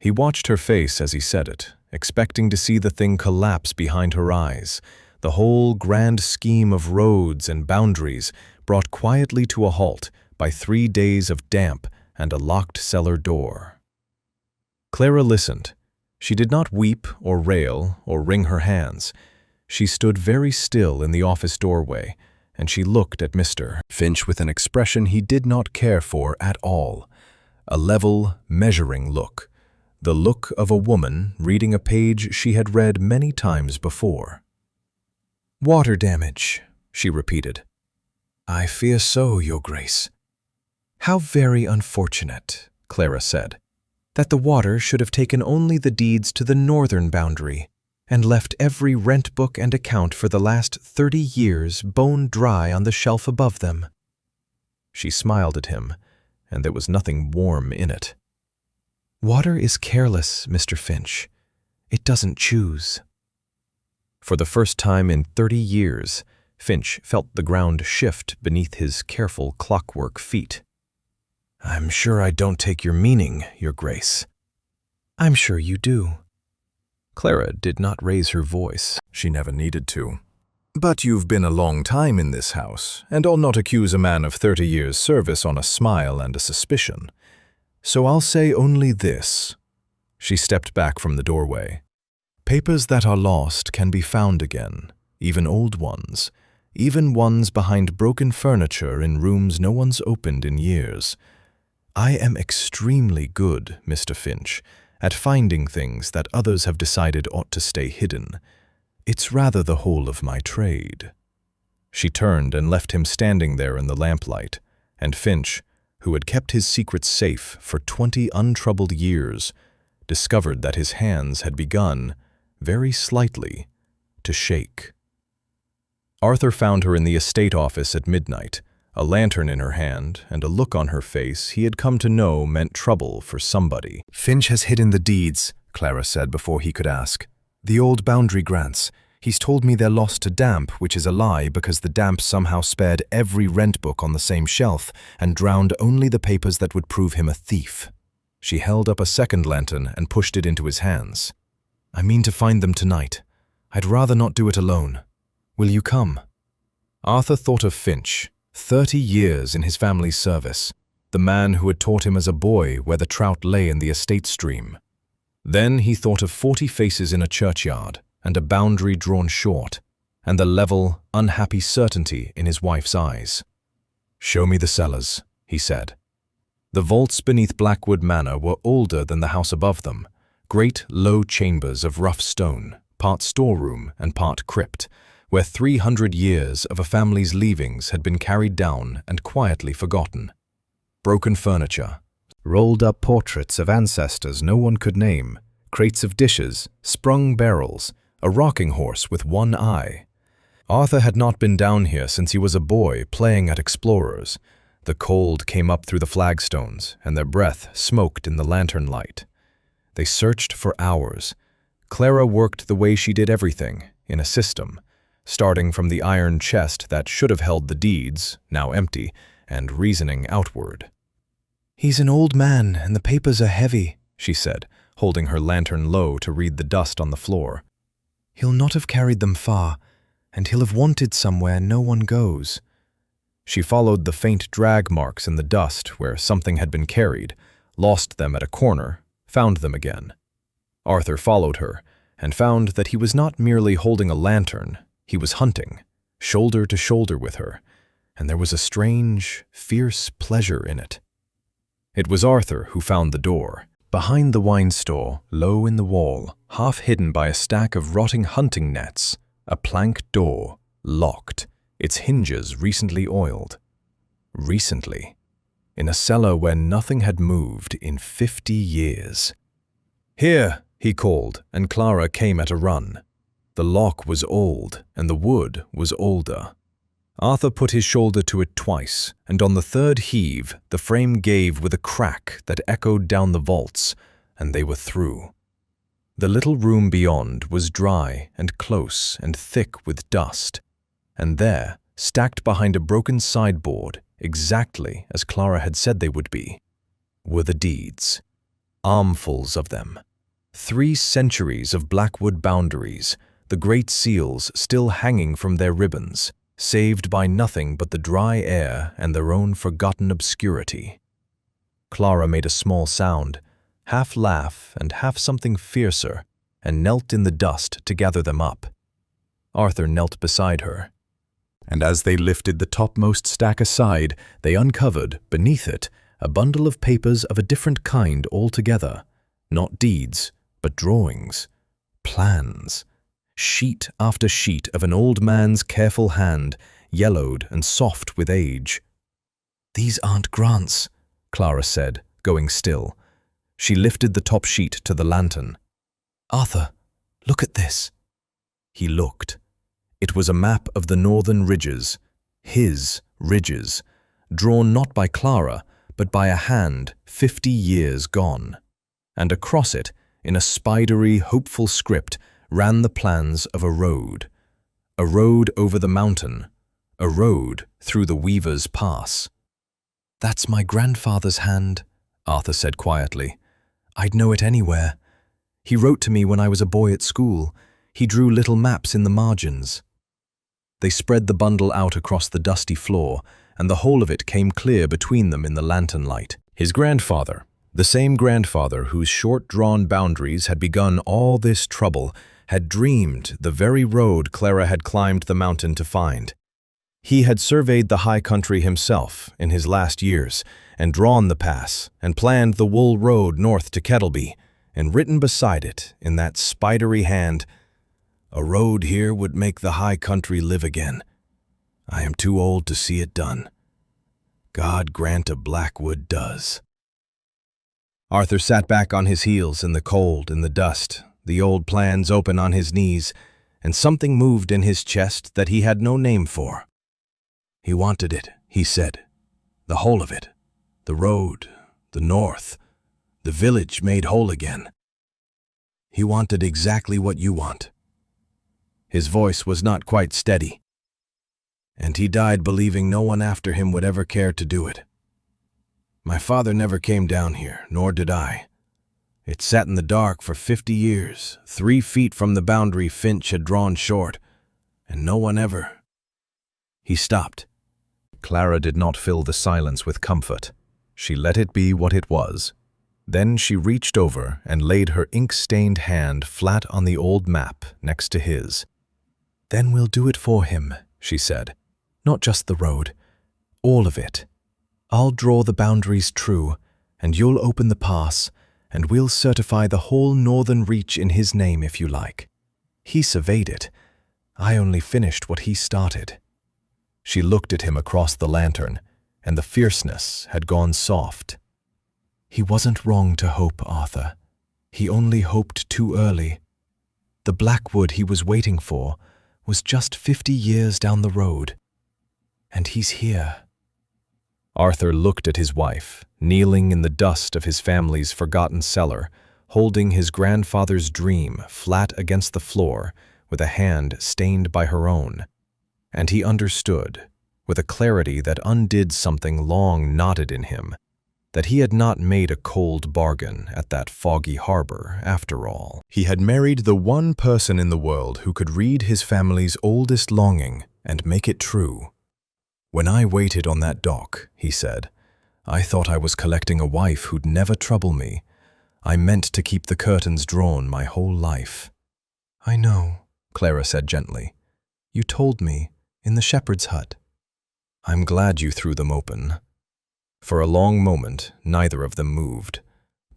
He watched her face as he said it, expecting to see the thing collapse behind her eyes, the whole grand scheme of roads and boundaries brought quietly to a halt by 3 days of damp and a locked cellar door. Clara listened. She did not weep or rail or wring her hands. She stood very still in the office doorway, and she looked at Mr. Finch with an expression he did not care for at all, a level, measuring look, the look of a woman reading a page she had read many times before. "Water damage," she repeated. "I fear so, Your Grace." "How very unfortunate," Clara said, "that the water should have taken only the deeds to the northern boundary. and left every rent book and account for the last 30 years bone dry on the shelf above them. She smiled at him, and there was nothing warm in it. Water is careless, Mr. Finch. It doesn't choose. For the first time in 30 years, Finch felt the ground shift beneath his careful clockwork feet. I'm sure I don't take your meaning, Your Grace. I'm sure you do. Clara did not raise her voice. She never needed to. But you've been a long time in this house, and I'll not accuse a man of 30 years' service on a smile and a suspicion. So I'll say only this. She stepped back from the doorway. Papers that are lost can be found again, even old ones, even ones behind broken furniture in rooms no one's opened in years. I am extremely good, Mr. Finch, at finding things that others have decided ought to stay hidden. It's rather the whole of my trade. She turned and left him standing there in the lamplight, and Finch, who had kept his secret safe for 20 untroubled years, discovered that his hands had begun, very slightly, to shake. Arthur found her in the estate office at midnight, a lantern in her hand and a look on her face he had come to know meant trouble for somebody. Finch has hidden the deeds, Clara said before he could ask. The old boundary grants. He's told me they're lost to damp, which is a lie because the damp somehow spared every rent book on the same shelf and drowned only the papers that would prove him a thief. She held up a second lantern and pushed it into his hands. I mean to find them tonight. I'd rather not do it alone. Will you come? Arthur thought of Finch, 30 years in his family's service, the man who had taught him as a boy where the trout lay in the estate stream. Then he thought of 40 faces in a churchyard, and a boundary drawn short, and the level, unhappy certainty in his wife's eyes. Show me the cellars, he said. The vaults beneath Blackwood Manor were older than the house above them, great low chambers of rough stone, part storeroom and part crypt, where 300 years of a family's leavings had been carried down and quietly forgotten. Broken furniture, rolled-up portraits of ancestors no one could name, crates of dishes, sprung barrels, a rocking horse with one eye. Arthur had not been down here since he was a boy playing at explorers. The cold came up through the flagstones, and their breath smoked in the lantern light. They searched for hours. Clara worked the way she did everything, in a system, starting from the iron chest that should have held the deeds, now empty, and reasoning outward. He's an old man, and the papers are heavy, she said, holding her lantern low to read the dust on the floor. He'll not have carried them far, and he'll have wanted somewhere no one goes. She followed the faint drag marks in the dust where something had been carried, lost them at a corner, found them again. Arthur followed her, and found that he was not merely holding a lantern, he was hunting, shoulder to shoulder with her, and there was a strange, fierce pleasure in it. It was Arthur who found the door. Behind the wine store, low in the wall, half hidden by a stack of rotting hunting nets, a plank door, locked, its hinges recently oiled. Recently. In a cellar where nothing had moved in 50 years. Here, he called, and Clara came at a run. The lock was old, and the wood was older. Arthur put his shoulder to it twice, and on the third heave, the frame gave with a crack that echoed down the vaults, and they were through. The little room beyond was dry and close and thick with dust, and there, stacked behind a broken sideboard, exactly as Clara had said they would be, were the deeds. Armfuls of them. 3 centuries of Blackwood boundaries, the great seals still hanging from their ribbons, saved by nothing but the dry air and their own forgotten obscurity. Clara made a small sound, half laugh and half something fiercer, and knelt in the dust to gather them up. Arthur knelt beside her. And as they lifted the topmost stack aside, they uncovered, beneath it, a bundle of papers of a different kind altogether. Not deeds, but drawings, plans. Sheet after sheet of an old man's careful hand, yellowed and soft with age. These aren't grants, Clara said, going still. She lifted the top sheet to the lantern. Arthur, look at this. He looked. It was a map of the northern ridges, his ridges, drawn not by Clara, but by a hand 50 years gone. And across it, in a spidery, hopeful script, ran the plans of a road over the mountain, a road through the Weaver's Pass. "That's my grandfather's hand," Arthur said quietly. "I'd know it anywhere. He wrote to me when I was a boy at school. He drew little maps in the margins." They spread the bundle out across the dusty floor, and the whole of it came clear between them in the lantern light. His grandfather, the same grandfather whose short-drawn boundaries had begun all this trouble, had dreamed the very road Clara had climbed the mountain to find. He had surveyed the high country himself in his last years, and drawn the pass, and planned the wool road north to Kettleby, and written beside it, in that spidery hand, "A road here would make the high country live again. I am too old to see it done. God grant a Blackwood does." Arthur sat back on his heels in the cold and the dust, the old plans open on his knees, and something moved in his chest that he had no name for. He wanted it, he said, the whole of it, the road, the north, the village made whole again. He wanted exactly what you want. His voice was not quite steady, and he died believing no one after him would ever care to do it. My father never came down here, nor did I. It sat in the dark for 50 years, 3 feet from the boundary Finch had drawn short, and no one ever. He stopped. Clara did not fill the silence with comfort. She let it be what it was. Then she reached over and laid her ink-stained hand flat on the old map next to his. "Then we'll do it for him," she said. "Not just the road. All of it. I'll draw the boundaries true, and you'll open the pass, and we'll certify the whole northern reach in his name if you like. He surveyed it. I only finished what he started." She looked at him across the lantern, and the fierceness had gone soft. "He wasn't wrong to hope, Arthur. He only hoped too early. The Blackwood he was waiting for was just 50 years down the road. And he's here." Arthur looked at his wife, kneeling in the dust of his family's forgotten cellar, holding his grandfather's dream flat against the floor with a hand stained by her own. And he understood, with a clarity that undid something long knotted in him, that he had not made a cold bargain at that foggy harbor after all. He had married the one person in the world who could read his family's oldest longing and make it true. "When I waited on that dock," he said, "I thought I was collecting a wife who'd never trouble me. I meant to keep the curtains drawn my whole life." "I know," Clara said gently. "You told me, in the shepherd's hut." "I'm glad you threw them open." For a long moment, neither of them moved.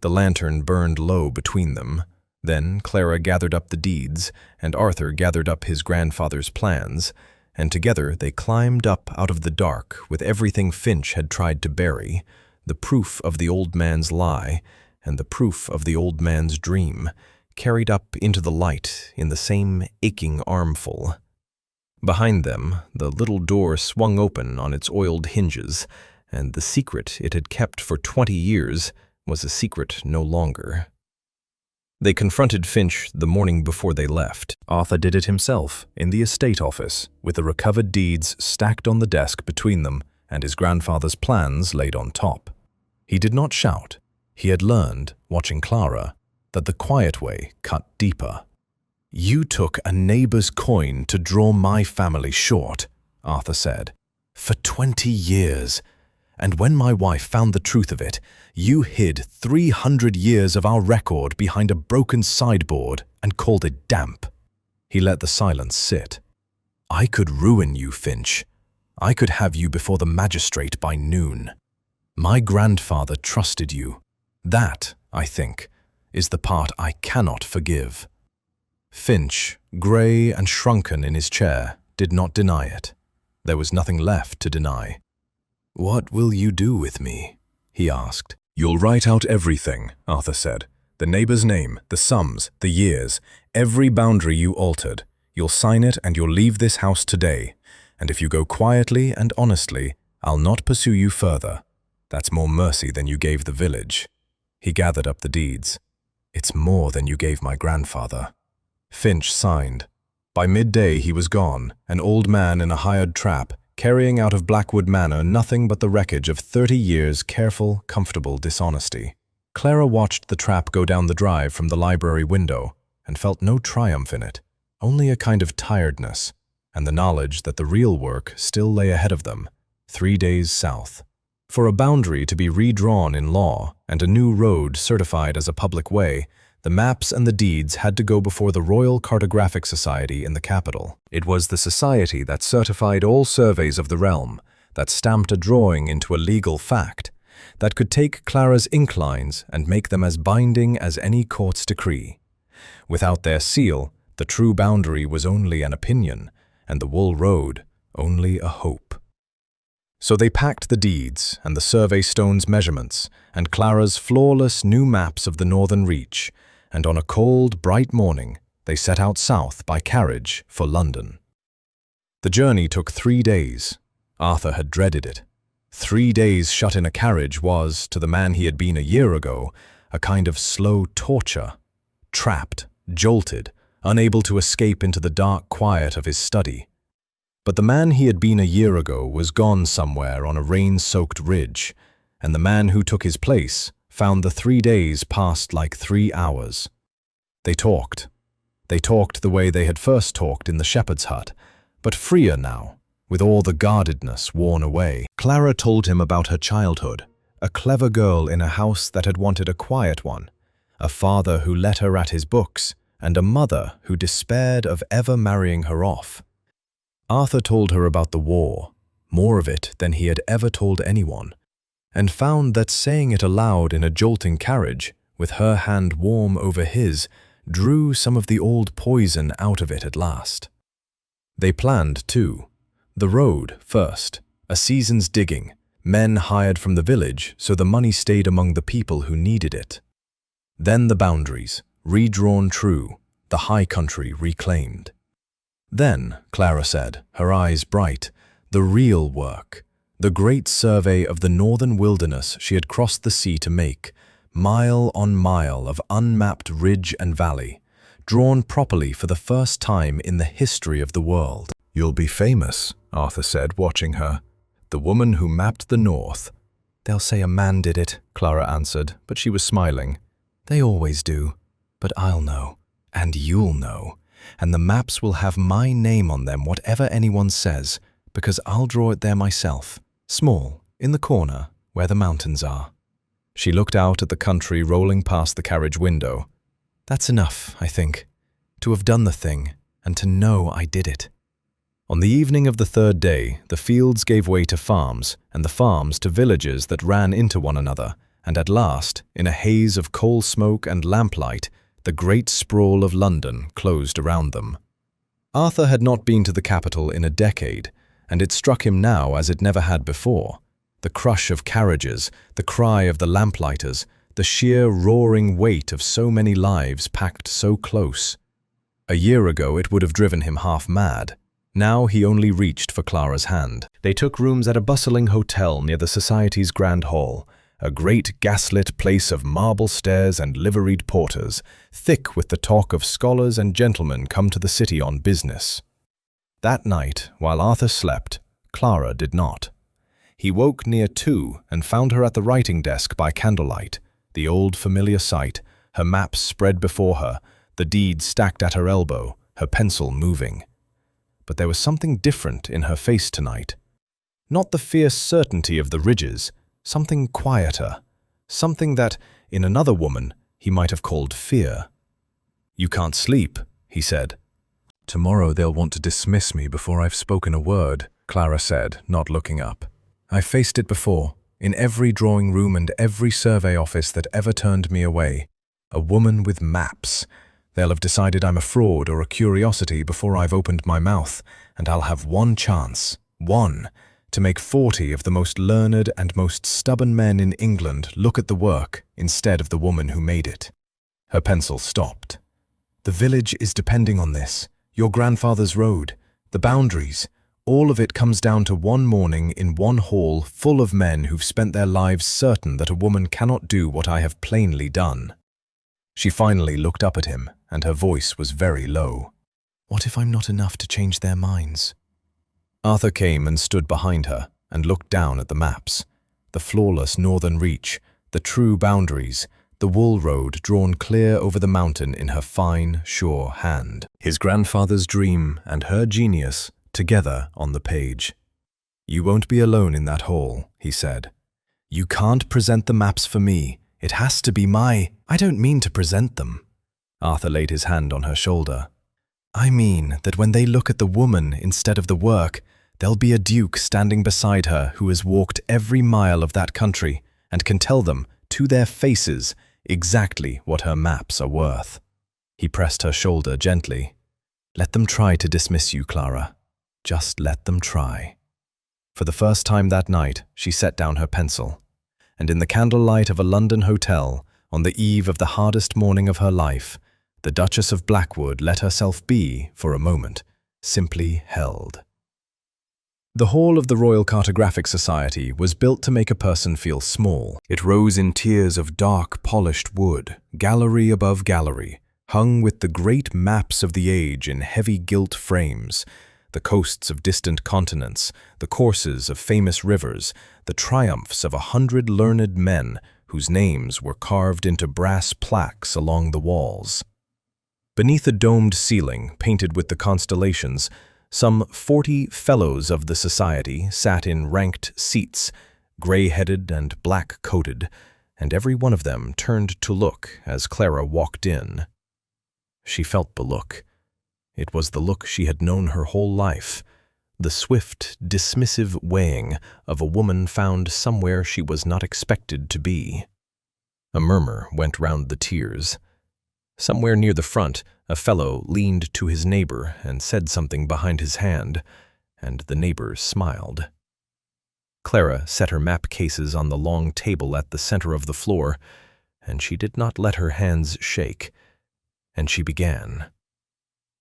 The lantern burned low between them. Then Clara gathered up the deeds, and Arthur gathered up his grandfather's plans, and together they climbed up out of the dark with everything Finch had tried to bury, the proof of the old man's lie and the proof of the old man's dream, carried up into the light in the same aching armful. Behind them, the little door swung open on its oiled hinges, and the secret it had kept for 20 years was a secret no longer. They confronted Finch the morning before they left. Arthur did it himself, in the estate office, with the recovered deeds stacked on the desk between them and his grandfather's plans laid on top. He did not shout. He had learned, watching Clara, that the quiet way cut deeper. "You took a neighbor's coin to draw my family short," Arthur said, "for 20 years. And when my wife found the truth of it, you hid 300 years of our record behind a broken sideboard and called it damp." He let the silence sit. "I could ruin you, Finch. I could have you before the magistrate by noon. My grandfather trusted you. That, I think, is the part I cannot forgive." Finch, grey and shrunken in his chair, did not deny it. There was nothing left to deny. "What will you do with me?" he asked. "You'll write out everything," Arthur said. "The neighbor's name, the sums, the years, every boundary you altered. You'll sign it and you'll leave this house today. And if you go quietly and honestly, I'll not pursue you further. That's more mercy than you gave the village." He gathered up the deeds. "It's more than you gave my grandfather." Finch signed. By midday he was gone, an old man in a hired trap, carrying out of Blackwood Manor nothing but the wreckage of 30 years' careful, comfortable dishonesty. Clara watched the trap go down the drive from the library window and felt no triumph in it, only a kind of tiredness, and the knowledge that the real work still lay ahead of them, 3 days south. For a boundary to be redrawn in law and a new road certified as a public way, the maps and the deeds had to go before the Royal Cartographic Society in the capital. It was the society that certified all surveys of the realm, that stamped a drawing into a legal fact, that could take Clara's inclines and make them as binding as any court's decree. Without their seal, the true boundary was only an opinion, and the Wool Road only a hope. So they packed the deeds and the survey stone's measurements and Clara's flawless new maps of the northern reach, and on a cold, bright morning, they set out south by carriage for London. The journey took 3 days. Arthur had dreaded it. 3 days shut in a carriage was, to the man he had been a year ago, a kind of slow torture. Trapped, jolted, unable to escape into the dark quiet of his study. But the man he had been a year ago was gone somewhere on a rain-soaked ridge, and the man who took his place found the 3 days passed like 3 hours. They talked. They talked the way they had first talked in the shepherd's hut, but freer now, with all the guardedness worn away. Clara told him about her childhood, a clever girl in a house that had wanted a quiet one, a father who let her at his books, and a mother who despaired of ever marrying her off. Arthur told her about the war, more of it than he had ever told anyone, and found that saying it aloud in a jolting carriage, with her hand warm over his, drew some of the old poison out of it at last. They planned, too. The road, first, a season's digging, men hired from the village so the money stayed among the people who needed it. Then the boundaries, redrawn true, the high country reclaimed. Then, Clara said, her eyes bright, the real work, the great survey of the northern wilderness she had crossed the sea to make, mile on mile of unmapped ridge and valley, drawn properly for the first time in the history of the world. "You'll be famous," Arthur said, watching her. "The woman who mapped the north." "They'll say a man did it," Clara answered, but she was smiling. "They always do. But I'll know. And you'll know. And the maps will have my name on them, whatever anyone says, because I'll draw it there myself, small, in the corner, where the mountains are." She looked out at the country rolling past the carriage window. "That's enough, I think, to have done the thing, and to know I did it." On the evening of the 3rd day, the fields gave way to farms, and the farms to villages that ran into one another, and at last, in a haze of coal smoke and lamplight, the great sprawl of London closed around them. Arthur had not been to the capital in a decade, and it struck him now as it never had before. The crush of carriages, the cry of the lamplighters, the sheer roaring weight of so many lives packed so close. A year ago it would have driven him half mad. Now he only reached for Clara's hand. They took rooms at a bustling hotel near the Society's Grand Hall, a great gaslit place of marble stairs and liveried porters, thick with the talk of scholars and gentlemen come to the city on business. That night, while Arthur slept, Clara did not. He woke near 2 and found her at the writing desk by candlelight, the old familiar sight, her maps spread before her, the deeds stacked at her elbow, her pencil moving. But there was something different in her face tonight. Not the fierce certainty of the ridges, something quieter, something that, in another woman, he might have called fear. "You can't sleep," he said. "Tomorrow they'll want to dismiss me before I've spoken a word," Clara said, not looking up. "I've faced it before, in every drawing room and every survey office that ever turned me away. A woman with maps. They'll have decided I'm a fraud or a curiosity before I've opened my mouth, and I'll have one chance, one, to make 40 of the most learned and most stubborn men in England look at the work instead of the woman who made it." Her pencil stopped. "The village is depending on this. Your grandfather's road, the boundaries, all of it comes down to one morning in one hall full of men who've spent their lives certain that a woman cannot do what I have plainly done." She finally looked up at him, and her voice was very low. "What if I'm not enough to change their minds?" Arthur came and stood behind her and looked down at the maps. The flawless northern reach, the true boundaries, the wool road drawn clear over the mountain in her fine, sure hand. His grandfather's dream and her genius together on the page. "You won't be alone in that hall," he said. "You can't present the maps for me. It has to be my—" "I don't mean to present them." Arthur laid his hand on her shoulder. "I mean that when they look at the woman instead of the work, there'll be a duke standing beside her who has walked every mile of that country and can tell them, to their faces, exactly what her maps are worth." He pressed her shoulder gently. "Let them try to dismiss you, Clara. Just let them try." For the first time that night, she set down her pencil, and in the candlelight of a London hotel, on the eve of the hardest morning of her life, the Duchess of Blackwood let herself be, for a moment, simply held. The hall of the Royal Cartographic Society was built to make a person feel small. It rose in tiers of dark, polished wood, gallery above gallery, hung with the great maps of the age in heavy gilt frames, the coasts of distant continents, the courses of famous rivers, the triumphs of 100 learned men whose names were carved into brass plaques along the walls. Beneath a domed ceiling painted with the constellations, some 40 fellows of the society sat in ranked seats, gray-headed and black-coated, and every one of them turned to look as Clara walked in. She felt the look. It was the look she had known her whole life, the swift, dismissive weighing of a woman found somewhere she was not expected to be. A murmur went round the tiers. Somewhere near the front, a fellow leaned to his neighbor and said something behind his hand, and the neighbor smiled. Clara set her map cases on the long table at the center of the floor, and she did not let her hands shake. And she began.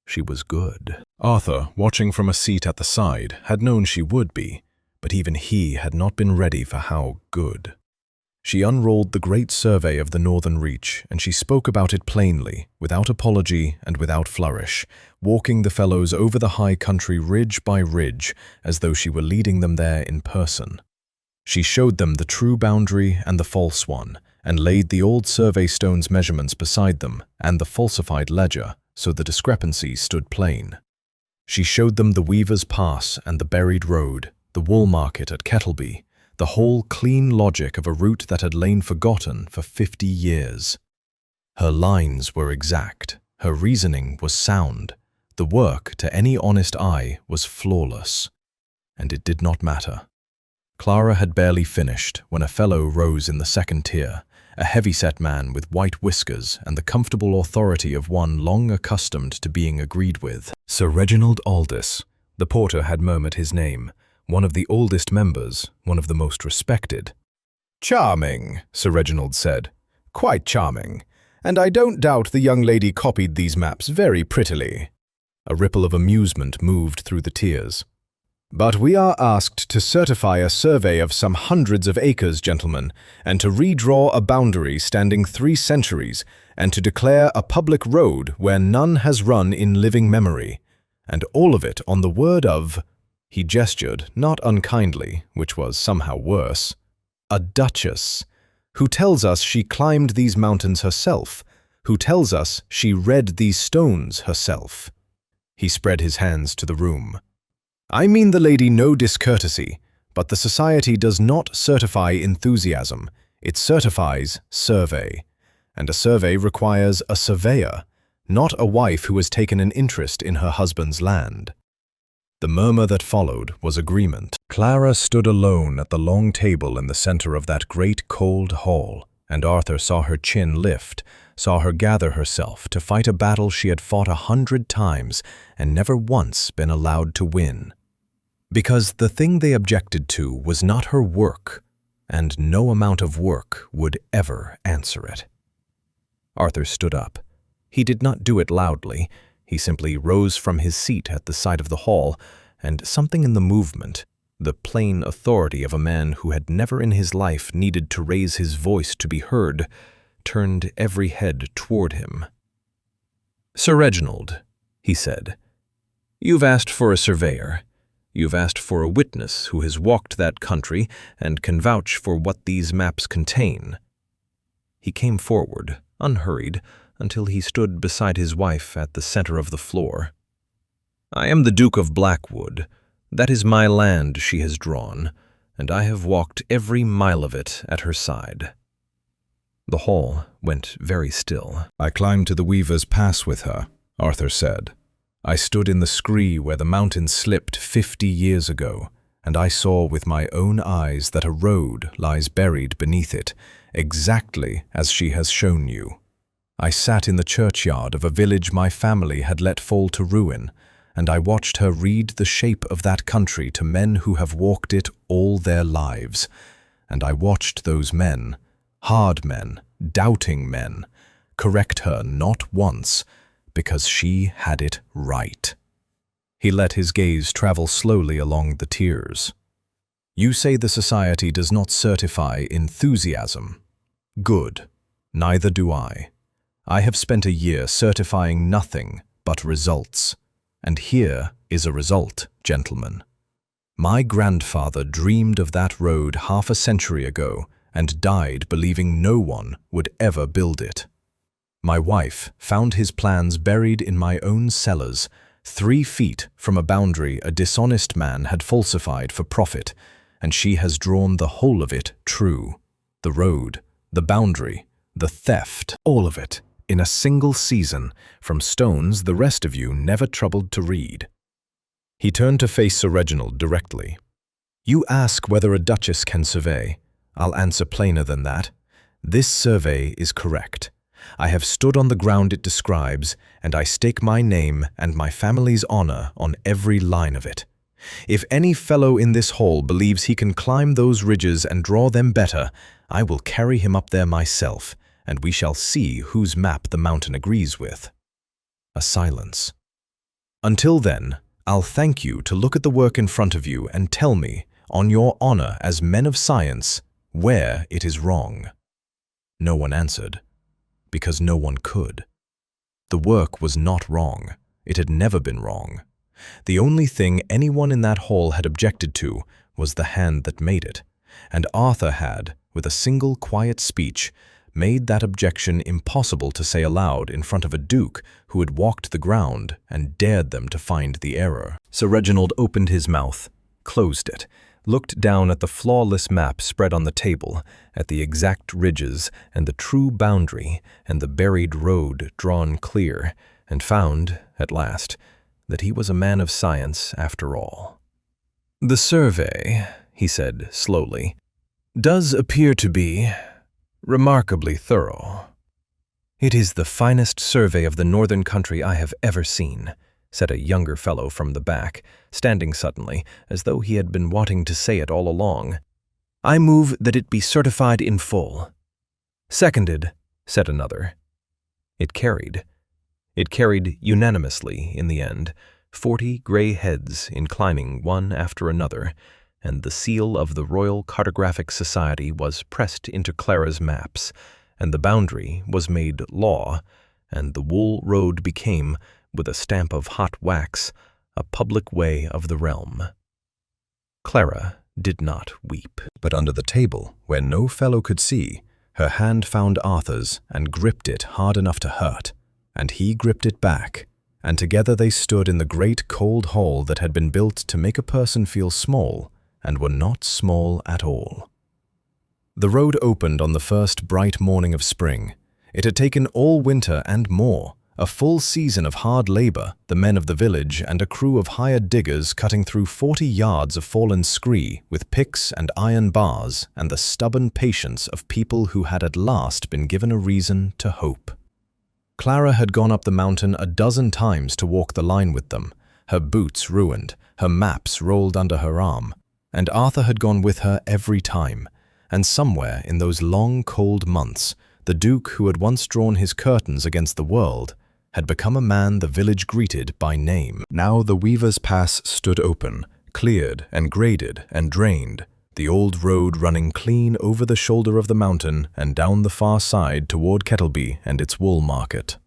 She was good. Arthur, watching from a seat at the side, had known she would be, but even he had not been ready for how good. She unrolled the great survey of the Northern Reach, and she spoke about it plainly, without apology and without flourish, walking the fellows over the high country ridge by ridge, as though she were leading them there in person. She showed them the true boundary and the false one, and laid the old survey stone's measurements beside them, and the falsified ledger, so the discrepancy stood plain. She showed them the Weaver's Pass and the buried road, the wool market at Kettleby, the whole clean logic of a route that had lain forgotten for 50 years. Her lines were exact, her reasoning was sound, the work, to any honest eye, was flawless. And it did not matter. Clara had barely finished when a fellow rose in the second tier, a heavy-set man with white whiskers and the comfortable authority of one long accustomed to being agreed with. Sir Reginald Aldous. The porter had murmured his name, one of the oldest members, one of the most respected. "Charming," Sir Reginald said. "Quite charming. And I don't doubt the young lady copied these maps very prettily." A ripple of amusement moved through the tiers. "But we are asked to certify a survey of some hundreds of acres, gentlemen, and to redraw a boundary standing 3 centuries, and to declare a public road where none has run in living memory. And all of it on the word of—" he gestured, not unkindly, which was somehow worse, "a duchess, who tells us she climbed these mountains herself, who tells us she read these stones herself." He spread his hands to the room. "I mean the lady no discourtesy, but the society does not certify enthusiasm, it certifies survey. And a survey requires a surveyor, not a wife who has taken an interest in her husband's land." The murmur that followed was agreement. Clara stood alone at the long table in the center of that great cold hall, and Arthur saw her chin lift, saw her gather herself to fight a battle she had fought 100 times and never once been allowed to win. Because the thing they objected to was not her work, and no amount of work would ever answer it. Arthur stood up. He did not do it loudly. He simply rose from his seat at the side of the hall, and something in the movement, the plain authority of a man who had never in his life needed to raise his voice to be heard, turned every head toward him. "Sir Reginald," he said, "you've asked for a surveyor. You've asked for a witness who has walked that country and can vouch for what these maps contain." He came forward, unhurried, until he stood beside his wife at the center of the floor. "I am the Duke of Blackwood. That is my land she has drawn, and I have walked every mile of it at her side." The hall went very still. "I climbed to the Weaver's Pass with her," Arthur said. "I stood in the scree where the mountain slipped 50 years ago, and I saw with my own eyes that a road lies buried beneath it, exactly as she has shown you. I sat in the churchyard of a village my family had let fall to ruin, and I watched her read the shape of that country to men who have walked it all their lives, and I watched those men, hard men, doubting men, correct her not once, because she had it right." He let his gaze travel slowly along the tiers. "You say the society does not certify enthusiasm. Good. Neither do I. I have spent a year certifying nothing but results. And here is a result, gentlemen. My grandfather dreamed of that road half a century ago and died believing no one would ever build it. My wife found his plans buried in my own cellars, 3 feet from a boundary a dishonest man had falsified for profit, and she has drawn the whole of it true. The road, the boundary, the theft, all of it, in a single season, from stones the rest of you never troubled to read." He turned to face Sir Reginald directly. "You ask whether a duchess can survey. I'll answer plainer than that. This survey is correct. I have stood on the ground it describes, and I stake my name and my family's honor on every line of it. If any fellow in this hall believes he can climb those ridges and draw them better, I will carry him up there myself, and we shall see whose map the mountain agrees with." A silence. "Until then, I'll thank you to look at the work in front of you and tell me, on your honor as men of science, where it is wrong." No one answered, because no one could. The work was not wrong. It had never been wrong. The only thing anyone in that hall had objected to was the hand that made it, and Arthur had, with a single quiet speech, made that objection impossible to say aloud in front of a duke who had walked the ground and dared them to find the error. Sir Reginald opened his mouth, closed it, looked down at the flawless map spread on the table, at the exact ridges and the true boundary and the buried road drawn clear, and found, at last, that he was a man of science after all. "The survey," he said slowly, "does appear to be remarkably thorough." "It is the finest survey of the northern country I have ever seen," said a younger fellow from the back, standing suddenly, as though he had been wanting to say it all along. "I move that it be certified in full." "Seconded," said another. It carried. It carried unanimously in the end, 40 gray heads inclining one after another, and the seal of the Royal Cartographic Society was pressed into Clara's maps, and the boundary was made law, and the wool road became, with a stamp of hot wax, a public way of the realm. Clara did not weep, but under the table, where no fellow could see, her hand found Arthur's and gripped it hard enough to hurt, and he gripped it back, and together they stood in the great cold hall that had been built to make a person feel small, and were not small at all. The road opened on the first bright morning of spring. It had taken all winter and more, a full season of hard labor, the men of the village and a crew of hired diggers cutting through 40 yards of fallen scree with picks and iron bars, and the stubborn patience of people who had at last been given a reason to hope. Clara had gone up the mountain a dozen times to walk the line with them, her boots ruined, her maps rolled under her arm, and Arthur had gone with her every time, and somewhere in those long cold months, the Duke who had once drawn his curtains against the world had become a man the village greeted by name. Now the Weaver's Pass stood open, cleared and graded and drained, the old road running clean over the shoulder of the mountain and down the far side toward Kettleby and its wool market.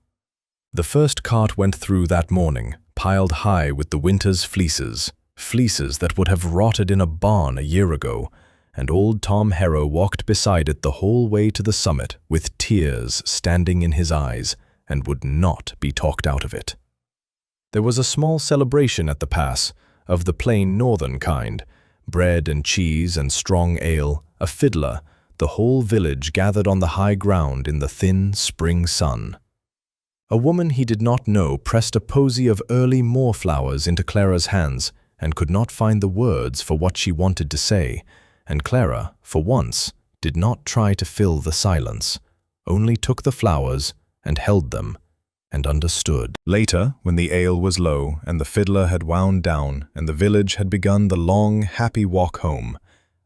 The first cart went through that morning, piled high with the winter's fleeces, fleeces that would have rotted in a barn a year ago, and old Tom Harrow walked beside it the whole way to the summit with tears standing in his eyes and would not be talked out of it. There was a small celebration at the pass, of the plain northern kind, bread and cheese and strong ale, a fiddler, the whole village gathered on the high ground in the thin spring sun. A woman he did not know pressed a posy of early moorflowers into Clara's hands and could not find the words for what she wanted to say, and Clara, for once, did not try to fill the silence, only took the flowers and held them, and understood. Later, when the ale was low and the fiddler had wound down and the village had begun the long, happy walk home,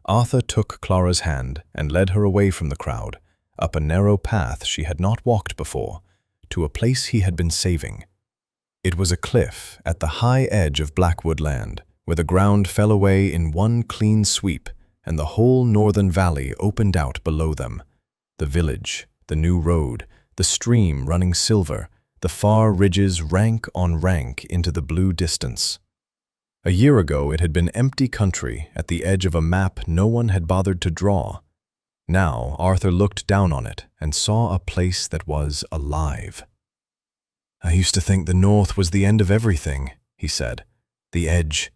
Arthur took Clara's hand and led her away from the crowd, up a narrow path she had not walked before, to a place he had been saving. It was a cliff at the high edge of Blackwood Land, where the ground fell away in one clean sweep, and the whole northern valley opened out below them. The village, the new road, the stream running silver, the far ridges rank on rank into the blue distance. A year ago it had been empty country at the edge of a map no one had bothered to draw. Now Arthur looked down on it and saw a place that was alive. "I used to think the north was the end of everything," he said. "The edge.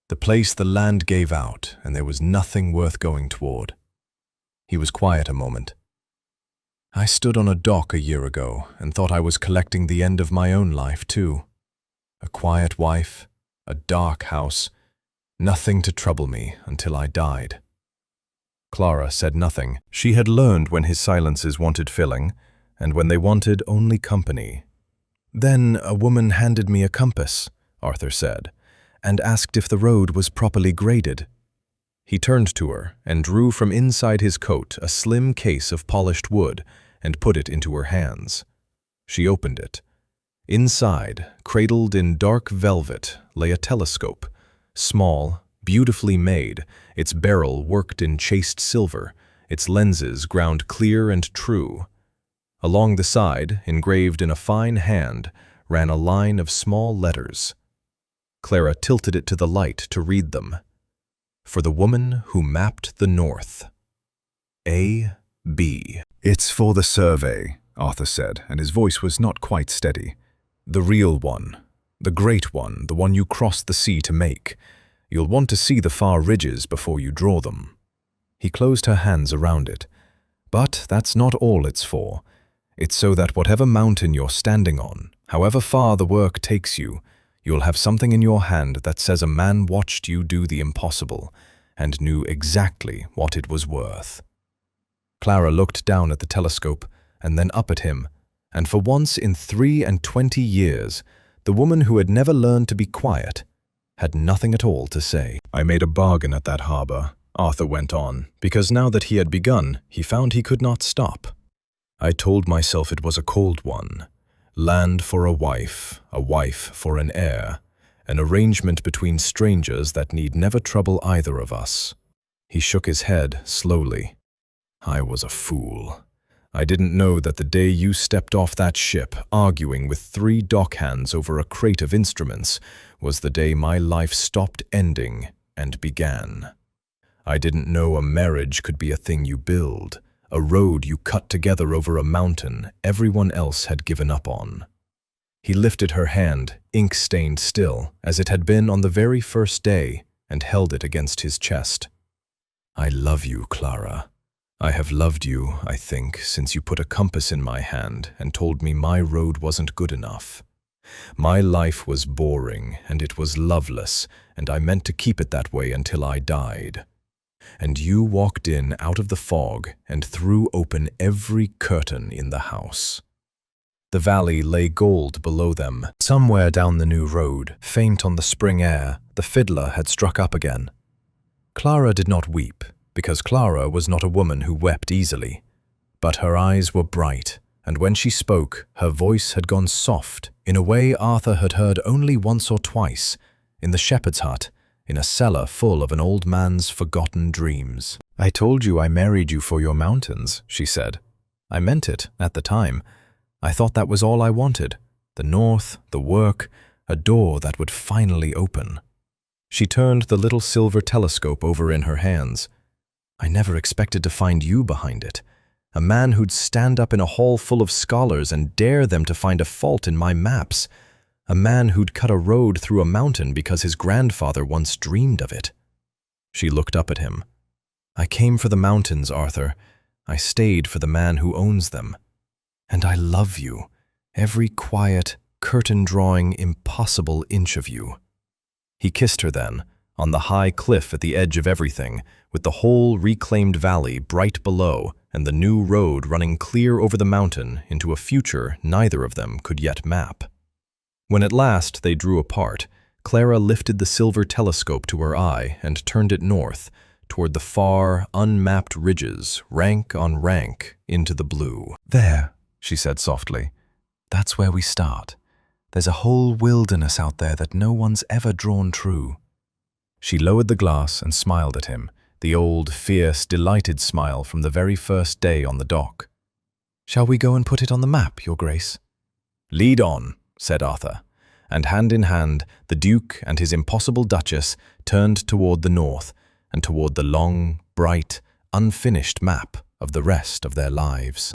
The place the land gave out, and there was nothing worth going toward." He was quiet a moment. "I stood on a dock a year ago and thought I was collecting the end of my own life, too. A quiet wife, a dark house, nothing to trouble me until I died." Clara said nothing. She had learned when his silences wanted filling, and when they wanted only company. "Then a woman handed me a compass," Arthur said, "and asked if the road was properly graded." He turned to her and drew from inside his coat a slim case of polished wood and put it into her hands. She opened it. Inside, cradled in dark velvet, lay a telescope, small, beautifully made, its barrel worked in chased silver, its lenses ground clear and true. Along the side, engraved in a fine hand, ran a line of small letters. Clara tilted it to the light to read them. "For the woman who mapped the north. A.B." "It's for the survey," Arthur said, and his voice was not quite steady. "The real one, the great one, the one you crossed the sea to make. You'll want to see the far ridges before you draw them." He closed her hands around it. "But that's not all it's for. It's so that whatever mountain you're standing on, however far the work takes you, you'll have something in your hand that says a man watched you do the impossible and knew exactly what it was worth." Clara looked down at the telescope and then up at him, and for once in 23 years, the woman who had never learned to be quiet had nothing at all to say. "I made a bargain at that harbor," Arthur went on, because now that he had begun, he found he could not stop. "I told myself it was a cold one. Land for a wife for an heir, an arrangement between strangers that need never trouble either of us." He shook his head slowly. "I was a fool. I didn't know that the day you stepped off that ship, arguing with 3 dockhands over a crate of instruments, was the day my life stopped ending and began. I didn't know a marriage could be a thing you build, a road you cut together over a mountain everyone else had given up on." He lifted her hand, ink-stained still, as it had been on the very first day, and held it against his chest. "I love you, Clara. I have loved you, I think, since you put a compass in my hand and told me my road wasn't good enough. My life was boring, and it was loveless, and I meant to keep it that way until I died. And you walked in out of the fog and threw open every curtain in the house." The valley lay gold below them. Somewhere down the new road, faint on the spring air, the fiddler had struck up again. Clara did not weep, because Clara was not a woman who wept easily. But her eyes were bright, and when she spoke, her voice had gone soft in a way Arthur had heard only once or twice, in the shepherd's hut, in a cellar full of an old man's forgotten dreams. "I told you I married you for your mountains," she said. "I meant it at the time. I thought that was all I wanted. The north, the work, a door that would finally open." She turned the little silver telescope over in her hands. "I never expected to find you behind it. A man who'd stand up in a hall full of scholars and dare them to find a fault in my maps. A man who'd cut a road through a mountain because his grandfather once dreamed of it." She looked up at him. "I came for the mountains, Arthur. I stayed for the man who owns them. And I love you, every quiet, curtain-drawing, impossible inch of you." He kissed her then, on the high cliff at the edge of everything, with the whole reclaimed valley bright below and the new road running clear over the mountain into a future neither of them could yet map. When at last they drew apart, Clara lifted the silver telescope to her eye and turned it north, toward the far, unmapped ridges, rank on rank, into the blue. "There," she said softly. "That's where we start. There's a whole wilderness out there that no one's ever drawn true." She lowered the glass and smiled at him, the old, fierce, delighted smile from the very first day on the dock. "Shall we go and put it on the map, Your Grace?" "Lead on," said Arthur, and hand in hand, the Duke and his impossible Duchess turned toward the north and toward the long, bright, unfinished map of the rest of their lives.